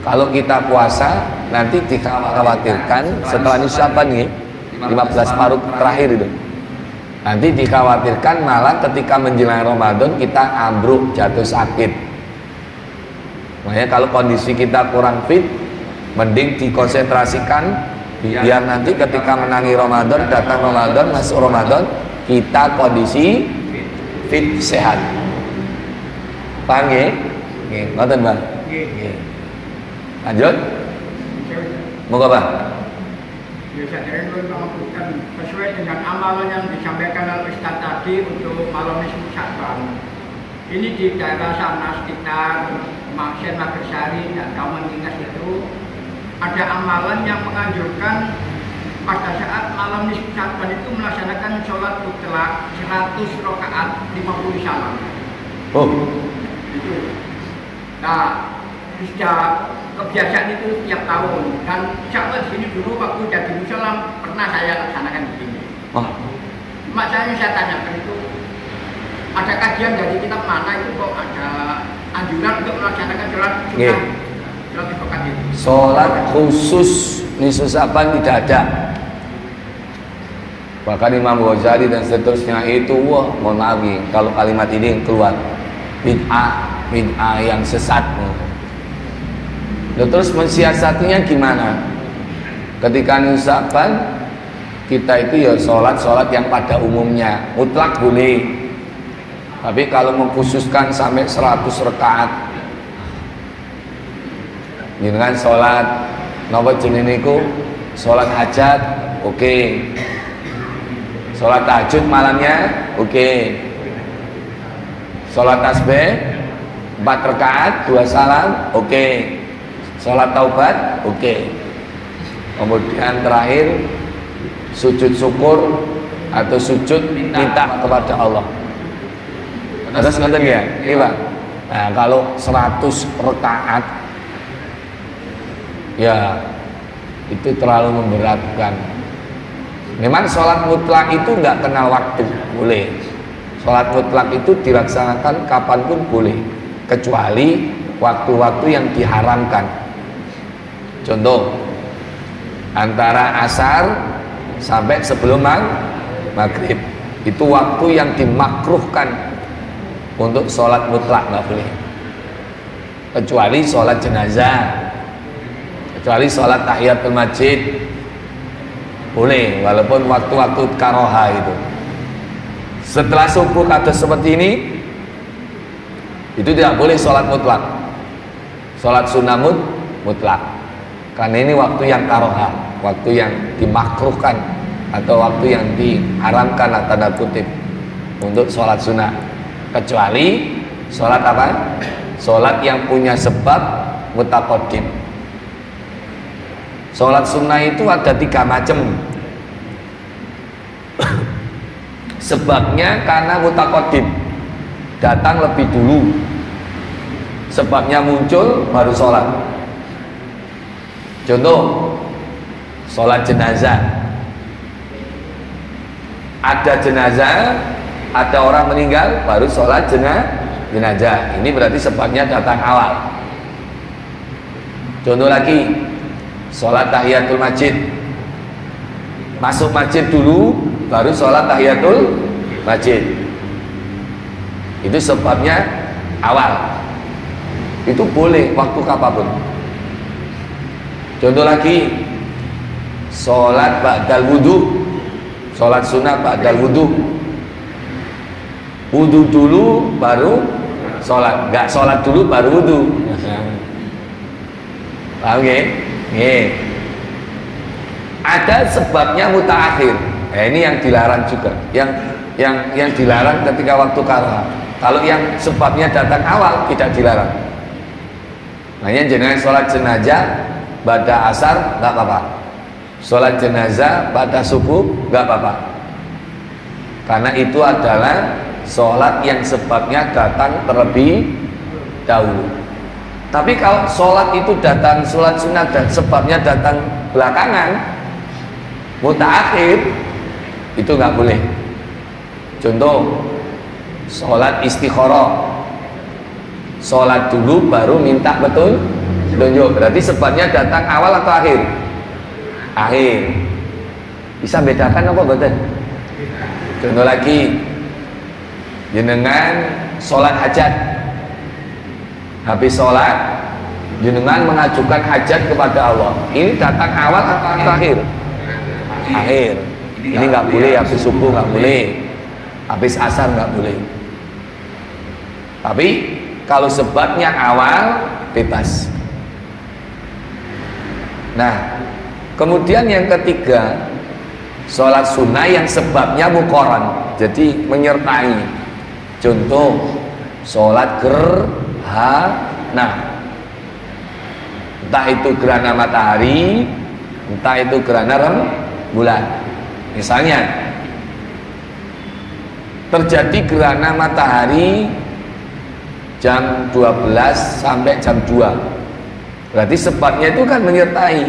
kalau kita puasa nanti dikhawatirkan setelah nisu Sa'ban nih 15 paruh terakhir itu. Nanti dikhawatirkan malah ketika menjelang Ramadan kita ambruk, jatuh sakit. Makanya kalau kondisi kita kurang fit, mending dikonsentrasikan biar nanti ketika menangi Ramadan, datang Ramadan, masuk Ramadan, kita kondisi fit, sehat. Paham nggih? Nggih, ngoten, Bang. Nggih. Lanjut. Moga, Bang. Sesuai dengan amalan yang disampaikan oleh Ustaz tadi untuk malam nisfu Sa'ban. Ini di daerah sana sekitar Maksen, Magersari dan Kauman Tingkas itu ada amalan yang menganjurkan pada saat malam nisfu Sa'ban itu melaksanakan sholat mutlak 100 rakaat 50 salam. Oh. Itu. Nah, sejak kebiasaan itu tiap tahun dan insya di sini dulu waktu jadi musola pernah saya laksanakan di sini. Oh. Makanya saya tanyakan itu ada kajian dari kitab mana itu kok ada anjuran untuk melaksanakan sholat sunnah, sholat ibadah itu. Sholat khusus nisu Sa'ban tidak ada. Bahkan Imam Ghazali dan seterusnya itu wah mohon maaf kalau kalimat ini yang keluar bid'ah yang sesat. Terus mensiasatinya gimana? Ketika nisu Sa'ban kita itu ya sholat yang pada umumnya mutlak boleh, tapi kalau mengkhususkan sampai 100 rakaat dengan sholat napa jenenge niku sholat hajat oke. Sholat tahajud malamnya oke. Sholat tasbih 4 rakaat 2 salam oke. Sholat taubat oke. Kemudian terakhir sujud syukur atau sujud minta kepada Allah. Terus nonton ya, iya Pak. Nah kalau 100 rakaat ya itu terlalu memberatkan. Memang sholat mutlak itu nggak kenal waktu, boleh. Sholat mutlak itu dilaksanakan kapanpun boleh, kecuali waktu-waktu yang diharamkan. Contoh, antara asar sampai sebelum maghrib itu waktu yang dimakruhkan untuk sholat mutlak, nggak boleh. Kecuali sholat jenazah, kecuali sholat tahiyatul masjid boleh, walaupun waktu-waktu karoha itu. Setelah subuh kata seperti ini itu tidak boleh sholat mutlak, sholat sunnah mutlak, karena ini waktu yang karoha, waktu yang dimakruhkan atau waktu yang diharamkan lah tanda kutip untuk sholat sunnah. Kecuali sholat apa? Sholat yang punya sebab mutaqaddim. Sholat sunnah itu ada 3 macam. Sebabnya karena mutaqaddim, datang lebih dulu. sebabnya muncul baru sholat. Contoh, sholat jenazah. Ada jenazah, ada orang meninggal, baru sholat jenazah. Ini berarti sebabnya datang awal. Contoh lagi, sholat tahiyatul masjid. Masuk masjid dulu, baru sholat tahiyatul masjid. Itu sebabnya awal. Itu boleh waktu kapanpun. Contoh lagi, sholat ba'dal wudu. Sholat sunnah ba'dal wudu. Wudu dulu baru sholat, enggak sholat dulu baru wudu. Paham nggih? Nggih. Ada sebabnya mutaakhir. Ini yang dilarang juga. Yang dilarang ketika waktu karaha. Kalau yang sebabnya datang awal tidak dilarang. Makanya jenengan sholat jenazah pada asar enggak apa-apa. Sholat jenazah pada subuh enggak apa-apa. Karena itu adalah sholat yang sebabnya datang terlebih dahulu. Tapi kalau sholat itu datang, sholat sunat dan sebabnya datang belakangan, mutaakhir, itu nggak boleh. Contoh, sholat istikharah, sholat dulu baru minta petunjuk. Berarti sebabnya datang awal atau akhir? Akhir. Bisa bedakan apa betul? Contoh lagi, jenengan sholat hajat. Habis sholat, jenengan mengajukan hajat kepada Allah. Ini datang awal atau akhir? Akhir. Ini nggak boleh. Habis subuh nggak boleh. Habis asar nggak boleh. Tapi kalau sebabnya awal, bebas. Nah, kemudian yang ketiga, sholat sunnah yang sebabnya muqarran, jadi menyertai. Contoh, sholat gerhana, entah itu gerhana matahari, entah itu gerhana rembulan. Misalnya terjadi gerhana matahari jam 12 sampai jam 2, berarti sebabnya itu kan menyertai.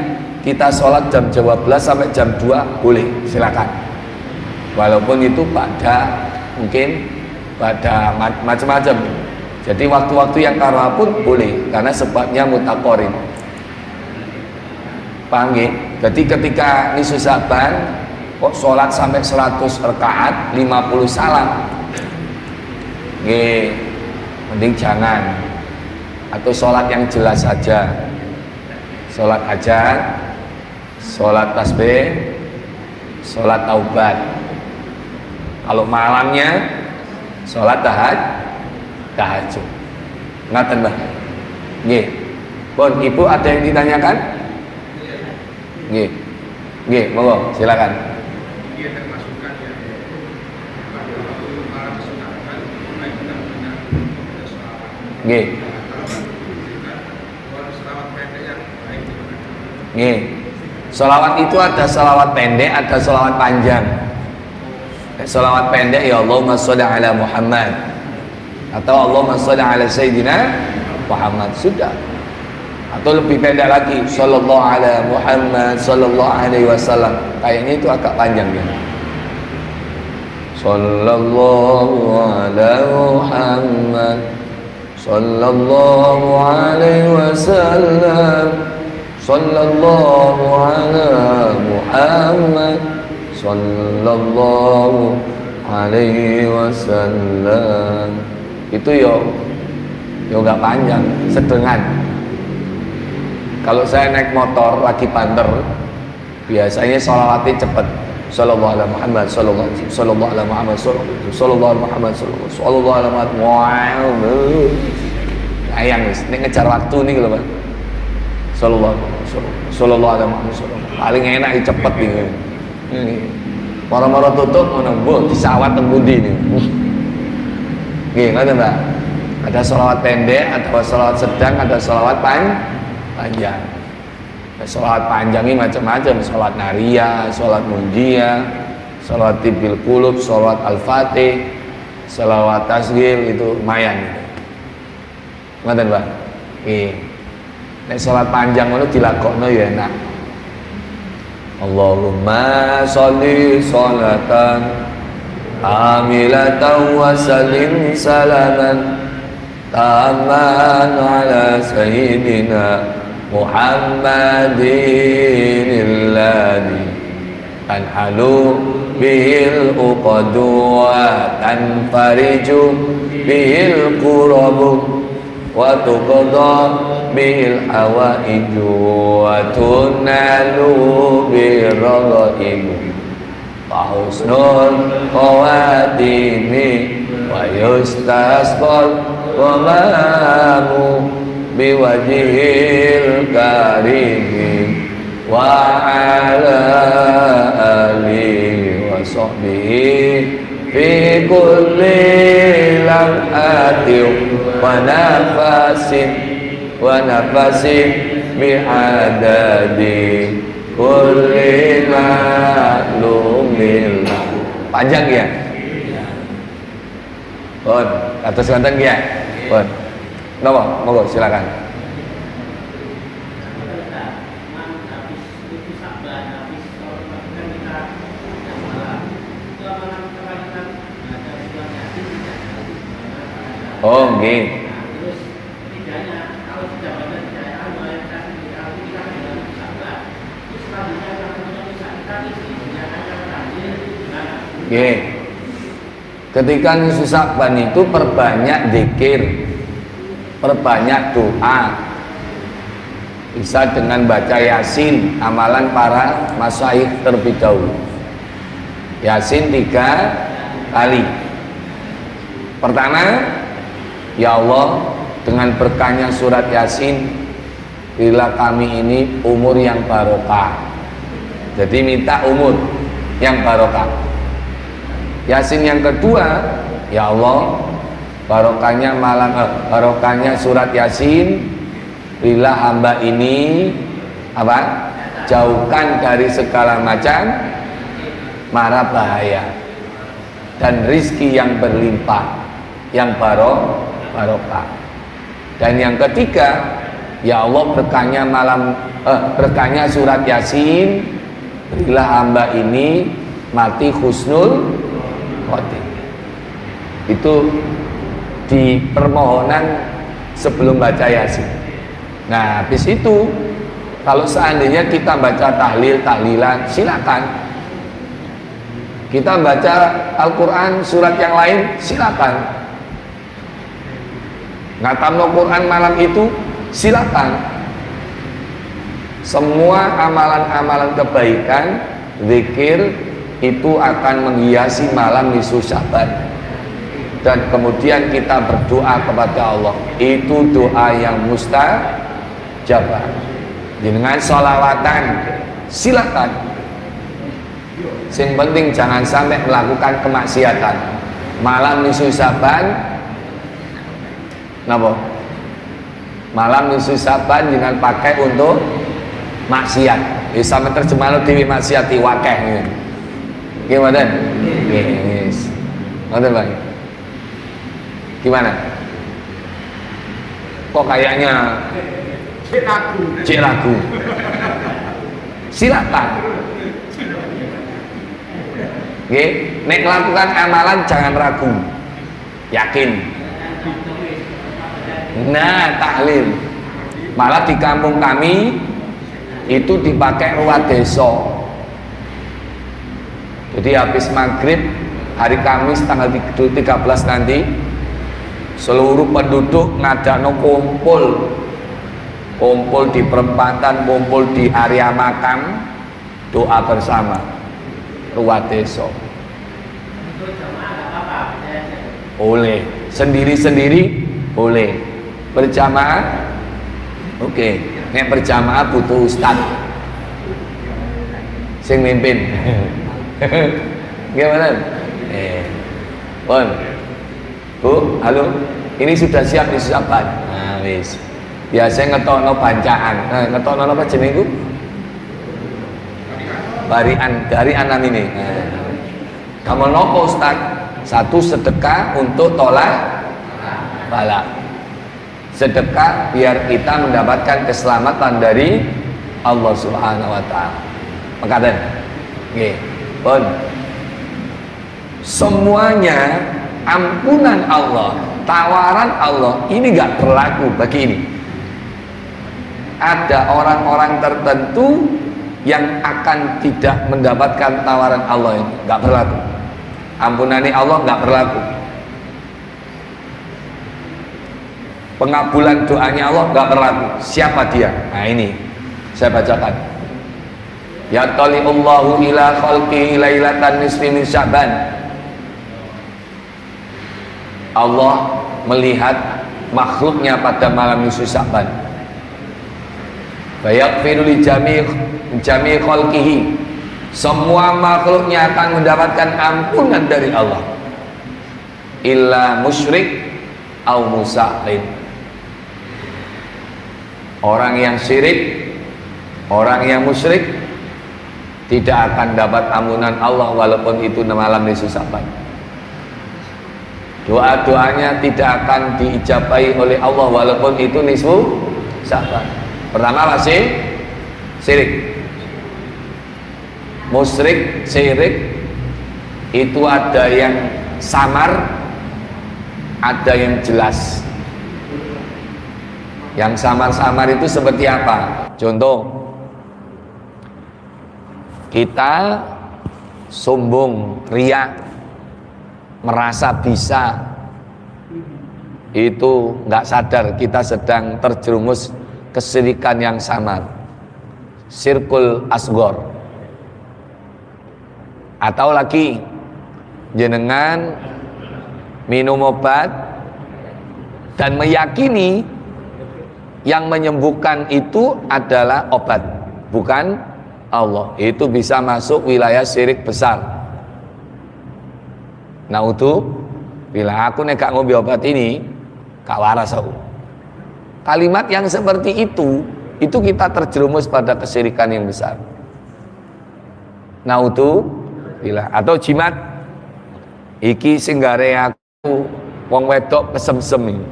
Kita sholat jam 12 sampai jam 2 boleh, silakan. Walaupun itu mungkin pada macam-macam. Jadi waktu-waktu yang karaha pun boleh, karena sebabnya mutaqarrib. Paham nggih? Jadi ketika nisfu Sa'ban kok sholat sampai 100 rakaat 50 salam, nggih, mending jangan. Atau sholat yang jelas saja, sholat hajat, sholat tasbih, sholat taubat. Kalau malamnya sholat tahajud. Ngaten, Mbah? Nggih. Pun Ibu ada yang ditanyakan? Nggih. Nggih, monggo, silakan. Dia termasukkan ya pada waktu malam sunatan mulai benar-benar ada selawat. Nggih. Kalau selawat pendek yang baik gimana? Nggih. Sholawat itu ada sholawat pendek, ada sholawat panjang. Sholawat pendek ya Allahumma sholli ala Muhammad, atau Allahumma sholli ala Sayyidina Muhammad, sudah. Atau lebih pendek lagi, sallallahu ala Muhammad sallallahu alaihi wasallam. Kayaknya itu agak panjang ya. Sallallahu ala Muhammad sallallahu alaihi wasallam. Sallallahu ala Muhammad sallallahu alaihi wasallam. Itu yo enggak panjang, sedengan. Kalau saya naik motor lagi banter, biasanya sholawatnya cepat. Sallallahu ala Muhammad sallallahu ala Muhammad sallallahu ala Muhammad sallallahu ala Muhammad. Ayang wis nek ngejar waktu nih lho, Pak. Sallallahu ala Muhammad sallallahu. Paling enak cepet iki. Moro-moro tutup ngono, mbok disawat teng pundi niku. Nggih, ngoten, Mbak. Ada sholawat pendek, ada sholawat sedang, ada sholawat panjang. Sholawat panjang ini macam-macam, sholawat nariyah, sholawat munjiyah, sholawat tibil qulub, sholawat al-fatih, sholawat tasghir, itu lumayan gitu. Ngoten, Pak. Nggih. Nek salat panjang ngono dilakokno ya enak. Allahumma sholli sholatan amilatan wa sallim salaman taman ala sayyidina Muhammadin alladhi tanhalu bihil uqadu wa tanfariju bihil qurabu wa tuqadha bihil hawaiju wa tunalu birragaibu wa husnul khawatimi wa yustasqal qamamu biwajhil karimi wa ala alihi wa sahbihi fi kulli lamhatin wa nafasin bihadadi kulli ma'lumin. Panjang ya? Pun, atas kanten ya? Pun. Napa? Monggo silakan. Oh, nggih. Terus ketiganya kalau sudah baca hidayah mulai kita sabar. Terus selanjutnya kita nggih. Ketika nisfu Sa'ban itu perbanyak zikir, perbanyak doa. Bisa dengan baca Yasin, amalan para masyayikh terlebih dahulu. Yasin 3 kali. Pertama, ya Allah, dengan berkahnya surat Yasin, berilah kami ini umur yang barokah. Jadi minta umur yang barokah. Yasin yang kedua, ya Allah, barokahnya barokahnya surat Yasin, berilah hamba ini apa? Jauhkan dari segala macam mara bahaya dan rizki yang berlimpah, yang barokah. Dan yang ketiga, ya Allah, berkahnya surat Yasin, berilah hamba ini mati husnul khotimah. Itu di permohonan sebelum baca Yasin. Nah, habis itu kalau seandainya kita baca tahlilan, silakan. Kita baca Al-Quran surat yang lain, silakan. Ngatamno Quran malam itu silakan. Semua amalan-amalan kebaikan, zikir itu akan menghiasi malam nisfu Sa'ban. Dan kemudian kita berdoa kepada Allah. Itu doa yang mustajabah. Dengan sholawatan silakan. Yang penting jangan sampai melakukan kemaksiatan. Malam nisfu Sa'ban, napa? Malam nisfu Sa'ban jangan pakai untuk maksiat. Bisa terjemahno dhewe maksiati wakeh ngene. Nggih mboten? Yes. Mboten, Bang. Gimana? Kok kayaknya cek ragu. Silakan. Nggih, nek melakukan amalan jangan ragu. Yakin. Nah, tahlil. Malah di kampung kami itu dipakai ruat desa. Jadi habis maghrib hari Kamis tanggal 13 nanti, seluruh penduduk ngadakno kumpul di perempatan, kumpul di area makam, doa bersama ruat desa. Boleh, sendiri-sendiri boleh, berjamaah oke. Nek berjamaah butuh ustaz sing mimpin. Gimana? Pon, Bu, halo, ini sudah siap disiapkan. Nah, wis. Biasanya ngetokno bancaan. Nah, ngetokno apa jenenge iku? Barian dari anak ini. Nah, kamu nopo Ustaz? Satu sedekah untuk tolak balak. sedekah biar kita mendapatkan keselamatan dari Allah Subhanahu wa taala. Mekaten. Nggih. Pun semuanya ampunan Allah, tawaran Allah ini enggak berlaku bagi ini. Ada orang-orang tertentu yang akan tidak mendapatkan tawaran Allah ini, enggak berlaku. Ampunani Allah enggak berlaku. Pengabulan doanya Allah enggak berlaku. Siapa dia? Nah ini saya bacakan. Ya tali'ullahu ila khalqihi lailatan nisfi min Sya'ban. Allah melihat makhluknya pada malam nisfu Sya'ban. Fayaghfiru li jami' khalqihi. Semua makhluknya akan mendapatkan ampunan dari Allah. Illa musyrik au musahid. Orang yang syirik, orang yang musyrik tidak akan dapat ampunan Allah walaupun itu malam nisfu Sya'ban. Doa-doanya tidak akan diijabahi oleh Allah walaupun itu nisfu Sya'ban. Pertama masih syirik. Musyrik, syirik itu ada yang samar, ada yang jelas. Yang samar-samar itu seperti apa? Contoh, kita sombong, riya, merasa bisa, itu nggak sadar kita sedang terjerumus kesyirikan yang samar, syirkul asghar. Atau lagi jenengan minum obat dan meyakini yang menyembuhkan itu adalah obat, bukan Allah. Itu bisa masuk wilayah syirik besar. Nah itu bila aku nek gak ngombe obat ini gak waras aku. Kalimat yang seperti itu kita terjerumus pada kesyirikan yang besar. Nah itu bila atau jimat iki sing gare aku wong wedok kesemsem iki.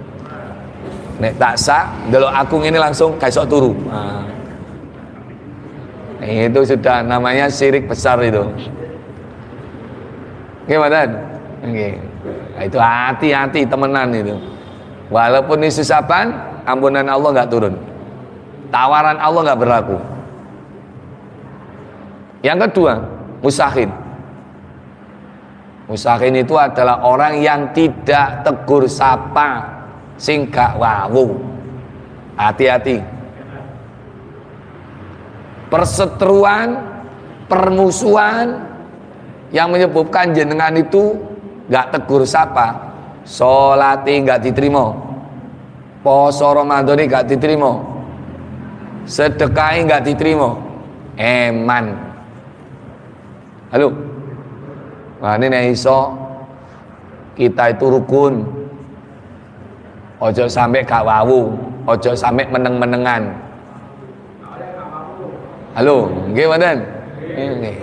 Nek tak sak delok aku ngene langsung gak iso turu. Nah, itu sudah namanya syirik besar itu. Gimana? Nggih. Nah, itu hati-hati temenan itu. Walaupun ini susapan, ampunan Allah enggak turun. Tawaran Allah enggak berlaku. Yang kedua, musakhin. Musakhin itu adalah orang yang tidak tegur sapa, sing gak wawu. Hati-hati. Perseteruan, permusuhan yang menyebabkan jenengan itu gak tegur sapa, sholati gak diterima, poso Ramadan gak diterima, sedekah gak diterima, eman. Halo, nah ini iso kita itu rukun, ojo sampai gak wawu, ojo sampai meneng-menengan. Halo, nggih mboten? Nggih.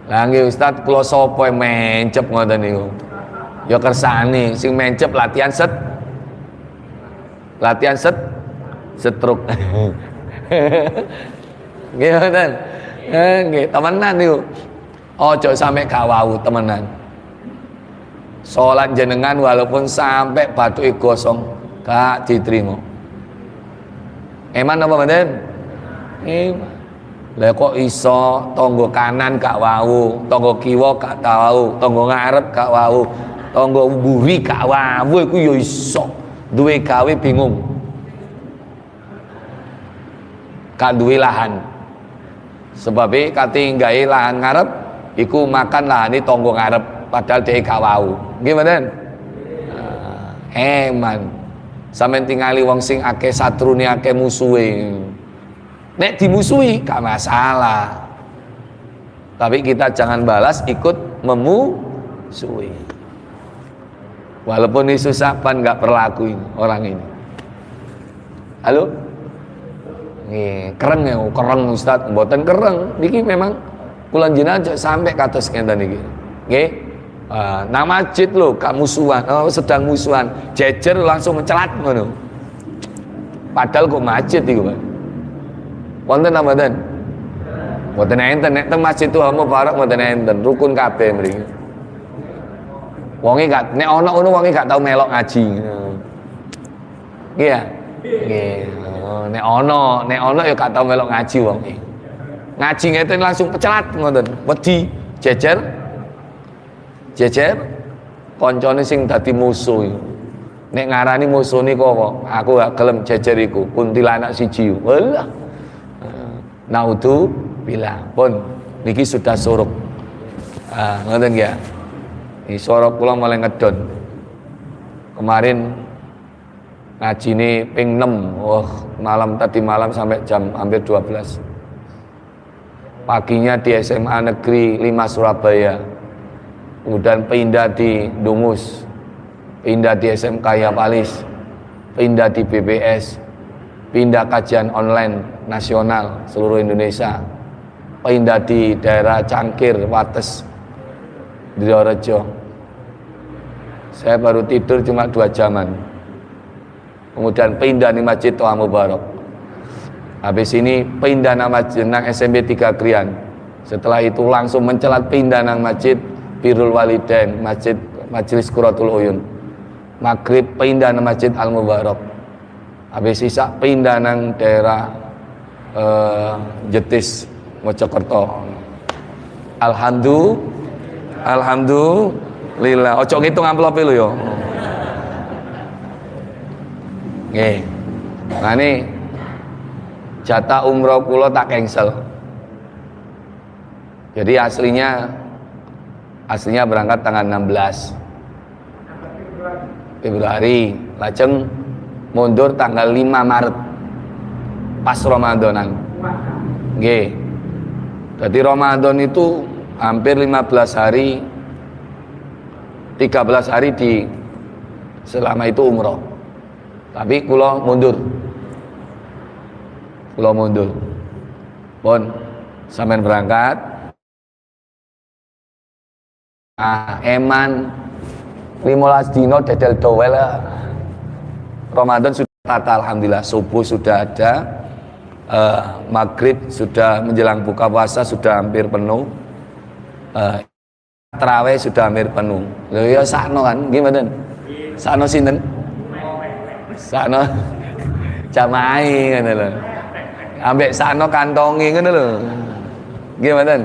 Lah nggih Ustaz, kula sapa mencep ngoten niku? Ya kersane sing mencep latihan setruk. Nggih mboten? Nggih, temenan niku. Ojo sampe gak wau temenan. Salat jenengan walaupun sampai batuke gosong gak diterima. Eman apa mboten? Lah kok iso tangga kanan gak wau, tangga kiwa gak wau, tangga ngarep gak wau, tangga mburi gak wau, iku ya iso. Duwe gawe bingung. Gak duwe lahan. Sebab kate gawe lahan ngarep iku makan lahane tangga ngarep padahal dhek gak wau. Nggih mboten? Eman. Sampeyan tingali wong sing akeh satrune, akeh musuhe. Nek dimusuhi gak masalah, tapi kita jangan balas ikut memusuhi. Walaupun ini susah pan gak berlaku ini, orang ini. Halo? Nih, kereng ya, kereng Ustaz, mboten kereng. Niki memang kula jenengan aja sampai kados ngenten niki. Nggih. Nang masjid lho, gak musuhan, sedang musuhan, jejer langsung mencelat ngono. Padahal kok masjid iku, Pak. Wonten apa mboten? Mboten enten nek teng Masjidul Mubarak mboten enten, rukun kabeh mriki. Wonge gak nek ana ngono wonge gak tau melok ngaji. Iya. Nggih. Nek ana ya gak tau melok ngaji wonge. Ngaji ngeten langsung pecelat ngoten. Wedi jejer koncone sing dadi musuh. Nek ngarani musuh niku kok aku gak gelem jejer iku, kuntilanak siji. Walah. Naudu bila pun niki sudah suruk. Ngoten ya. Ini sorok kula mulai ngedon. Kemarin ngaji ini ping 6. Tadi malam sampai jam hampir 12. Paginya di SMA Negeri 5 Surabaya. Kemudian pindah di Dungus, pindah di SMK Yapalis, pindah di BPS, pindah kajian online nasional seluruh Indonesia, pindah di daerah Cangkir, Wates, di Diorejo. Saya baru tidur cuma 2 jaman. Kemudian pindah di Masjid Toha Mubarak. Habis ini pindah nama jenang SMP 3 Krian. Setelah itu langsung mencelat pindah nang Masjid Birrul Walidain, Masjid Majelis Qurratul Uyun. Maghrib pindah nang Masjid Al Mubarak. Habis isak pindah nang daerah Jetis, Mojokerto. Alhamdulillah. Ojo ngitung amplop lho ya. Nggih. Nah ini jatah umroh kula tak cancel. Jadi aslinya berangkat tanggal 16 Februari, lajeng mundur tanggal 5 Maret pas Ramadanan. Nggih. Jadi Ramadan itu hampir 15 hari, 13 hari di selama itu umroh. Tapi kula mundur. Pun sampean berangkat. Eman 15 dino dedel dowel. Ramadan sudah tata, alhamdulillah. Subuh sudah ada, maghrib sudah menjelang buka puasa sudah hampir penuh, tarawih sudah hampir penuh. Lho ya sakno kan, gimana? Sakno sinten? Sakno jamaah ngono lho. Ambek sakno kantongi ngono lho. Gimana?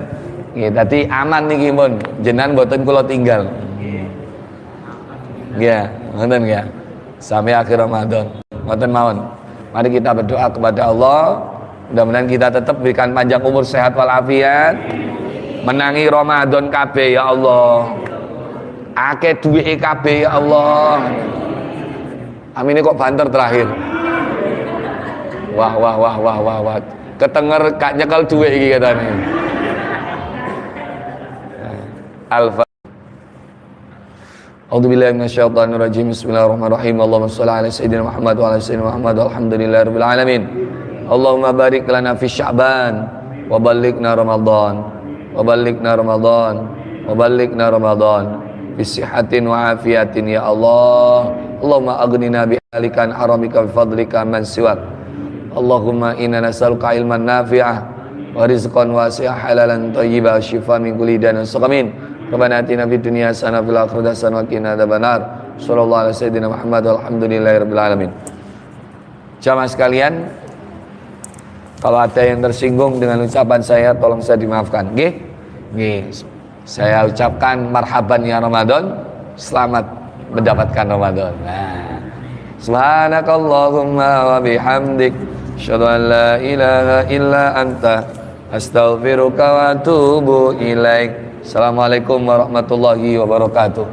Nggih, dadi aman niki pun, jenengan mboten kula tinggal. Nggih, ngoten nggih. Sampai akhir Ramadan. Ngoten mawon. Mari kita berdoa kepada Allah, mudah-mudahan kita tetap berikan panjang umur, sehat walafiat, menangi Ramadan kabeh ya Allah. Akeh duwike kabeh ya Allah. Amin kok banter terakhir. Wah. Ketenger gak nyekel duit iki katane. Alfa. A'udzubillahi minasyaitonir rajim. Bismillahirrahmanirrahim. Allahumma shalli ala sayyidina Muhammad wa ala sayyidina Muhammad. Alhamdulillahirabbil alamin. Allahumma barik lana fi Sya'ban wa ballighna Ramadan. Bi sihhatin wa afiyatin ya Allah. Allahumma aghnina bi halikan haramika bi fadlika man siwak. Allahumma inna nas'aluka ilman nafi'ah wa rizqan wasi'ah halalan thayyiban wa shifaan min kulli da'in wa saqamin. Rabbana atina fid dunya hasanah wa fil akhirati hasanah wa qina adzabannar. Sallallahu alaihi sayyidina Muhammad walhamdulillahirabbil alamin. Jamaah sekalian, kalau ada yang tersinggung dengan ucapan saya tolong saya dimaafkan. Nggih. Saya ucapkan marhaban ya Ramadan, selamat mendapatkan Ramadan. Nah. Subhanakallahumma wa bihamdik, asyhadu an la ilaha illa anta, astaghfiruka wa atubu ilaik. Assalamualaikum warahmatullahi wabarakatuh.